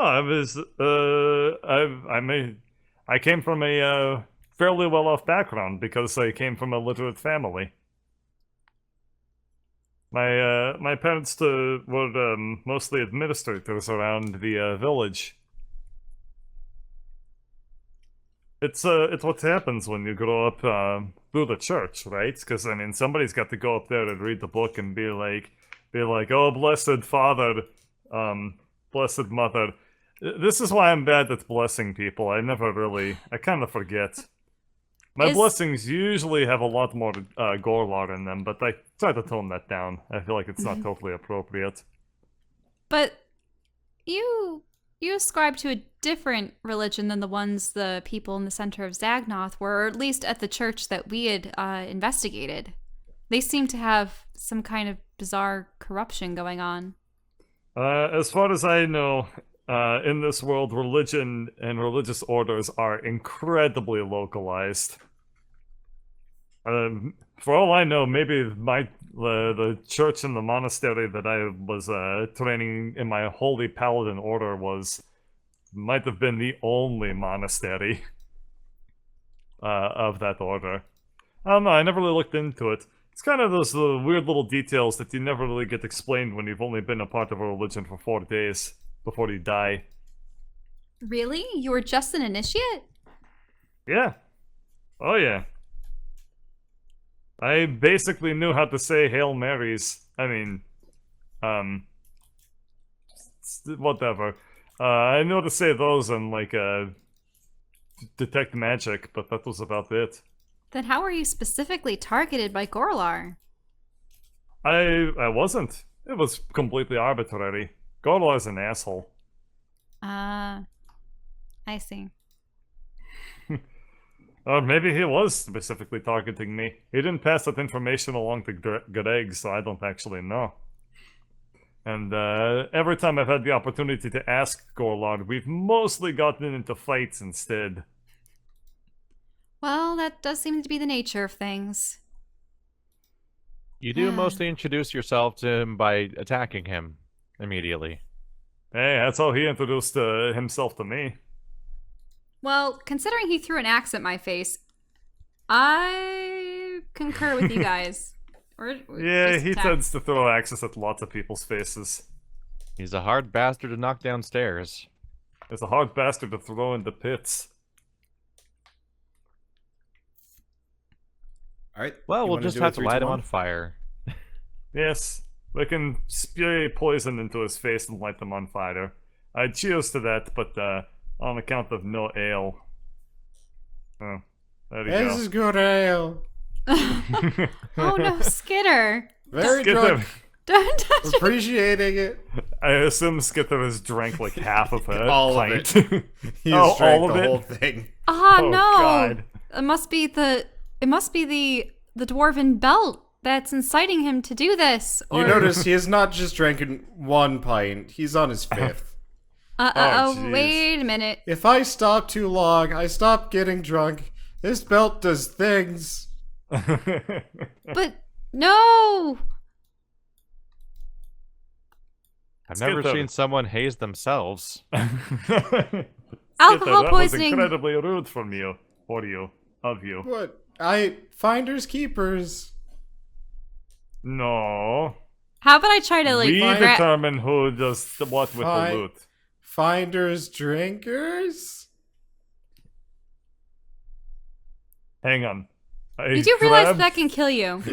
Speaker 1: I came from a fairly well-off background because I came from a literate family. My parents were mostly administrators around the village. It's what happens when you grow up through the church, right? Because I mean, somebody's got to go up there and read the book and be like, oh, blessed father, blessed mother. This is why I'm bad at blessing people. I kind of forget. My blessings usually have a lot more Gorlar in them, but I try to tone that down. I feel like it's not totally appropriate.
Speaker 4: But you ascribe to a different religion than the ones the people in the center of Zagnoth were, or at least at the church that we had investigated. They seem to have some kind of bizarre corruption going on.
Speaker 1: As far as I know, in this world, religion and religious orders are incredibly localized. For all I know, maybe the church and the monastery that I was training in my holy paladin order might have been the only monastery of that order. I don't know, I never really looked into it. It's kind of those weird little details that you never really get explained when you've only been a part of a religion for 4 days before you die.
Speaker 4: Really? You were just an initiate?
Speaker 1: Yeah. Oh yeah. I basically knew how to say Hail Marys. I mean, whatever. I knew how to say those and like detect magic, but that was about it.
Speaker 4: Then how were you specifically targeted by Gorlar?
Speaker 1: I wasn't. It was completely arbitrary. Gorlar's an asshole.
Speaker 4: I see.
Speaker 1: Or maybe he was specifically targeting me. He didn't pass that information along to Greg, so I don't actually know. And every time I've had the opportunity to ask Gorlar, we've mostly gotten into fights instead.
Speaker 4: Well, that does seem to be the nature of things.
Speaker 3: You do mostly introduce yourself to him by attacking him immediately.
Speaker 1: Hey, that's how he introduced himself to me.
Speaker 4: Well, considering he threw an axe at my face, I concur with you guys.
Speaker 1: Yeah,
Speaker 4: just
Speaker 1: he
Speaker 4: attack.
Speaker 1: tends to throw axes at lots of people's faces.
Speaker 3: He's a hard bastard to knock downstairs.
Speaker 1: It's a hard bastard to throw in the pits.
Speaker 2: All right.
Speaker 3: Well,
Speaker 2: you
Speaker 3: we'll
Speaker 2: wanna
Speaker 3: just
Speaker 2: do a
Speaker 3: have to
Speaker 2: 3,
Speaker 3: light
Speaker 2: 2,
Speaker 3: him
Speaker 2: 1?
Speaker 3: on fire.
Speaker 1: Yes, we can spray poison into his face and light them on fire. I cheers to that, but on account of no ale. Oh, there you
Speaker 2: This is good ale.
Speaker 4: Oh no, Skitter!
Speaker 2: Very
Speaker 1: Skitter.
Speaker 2: drunk.
Speaker 4: Don't touch it.
Speaker 2: Appreciating it.
Speaker 1: I assume Skitter has drank like half of it.
Speaker 2: All of
Speaker 1: pint.
Speaker 2: it. He
Speaker 1: Oh,
Speaker 2: has drank
Speaker 1: all of
Speaker 2: the
Speaker 1: it?
Speaker 2: whole thing.
Speaker 4: Oh,
Speaker 1: Oh,
Speaker 4: no!
Speaker 1: God.
Speaker 4: It must be the dwarven belt that's inciting him to do this.
Speaker 2: You
Speaker 4: Or,
Speaker 2: notice he has not just drank 1 pint. He's on his 5th.
Speaker 1: Oh, jeez.
Speaker 4: wait a minute.
Speaker 2: If I stop too long, I stop getting drunk. This belt does things.
Speaker 4: But no!
Speaker 3: I've never
Speaker 1: Skitter.
Speaker 3: seen someone haze themselves.
Speaker 4: Alcohol
Speaker 1: that
Speaker 4: poisoning.
Speaker 1: was incredibly rude from you. Of you.
Speaker 2: What? Finders keepers.
Speaker 1: No.
Speaker 4: How about I try to
Speaker 1: We
Speaker 4: grab?
Speaker 1: determine who does what with
Speaker 2: Fine.
Speaker 1: the loot.
Speaker 2: Finders drinkers?
Speaker 1: Hang on.
Speaker 4: You do realize that can kill you.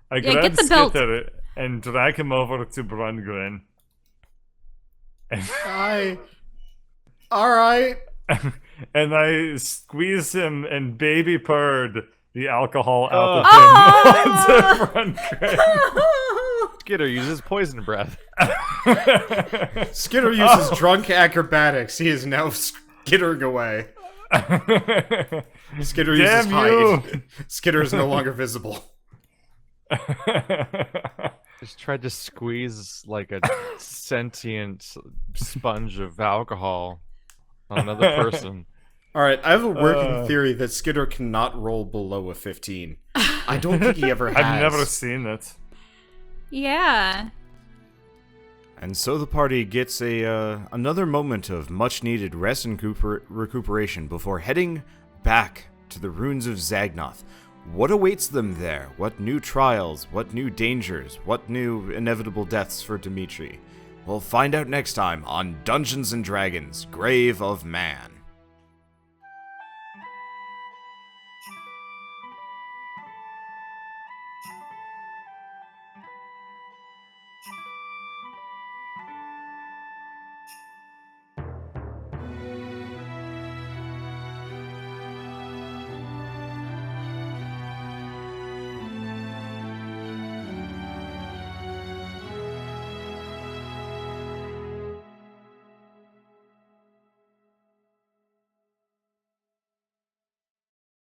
Speaker 1: I
Speaker 4: Yeah,
Speaker 1: grab
Speaker 4: get the belt.
Speaker 1: Skitter and drag him over to Brungren.
Speaker 2: Alright.
Speaker 1: And I squeeze him and baby purred the alcohol out
Speaker 3: Oh.
Speaker 1: of him. to Brungren.
Speaker 3: Skitter uses poison breath.
Speaker 2: Skitter uses drunk acrobatics. He is now skittering away. Skitter uses
Speaker 1: Damn you.
Speaker 2: hide. Skitter is no longer visible.
Speaker 3: Just tried to squeeze like a sentient sponge of alcohol on another person.
Speaker 2: Alright, I have a working
Speaker 1: Uh.
Speaker 2: theory that Skitter cannot roll below a 15. I don't think he ever has.
Speaker 1: I've never seen it.
Speaker 4: Yeah.
Speaker 2: And so the party gets another moment of much-needed rest and recuperation before heading back to the ruins of Zagnoth. What awaits them there? What new trials? What new dangers? What new inevitable deaths for Dmytri? We'll find out next time on Dungeons & Dragons: Grave of Man.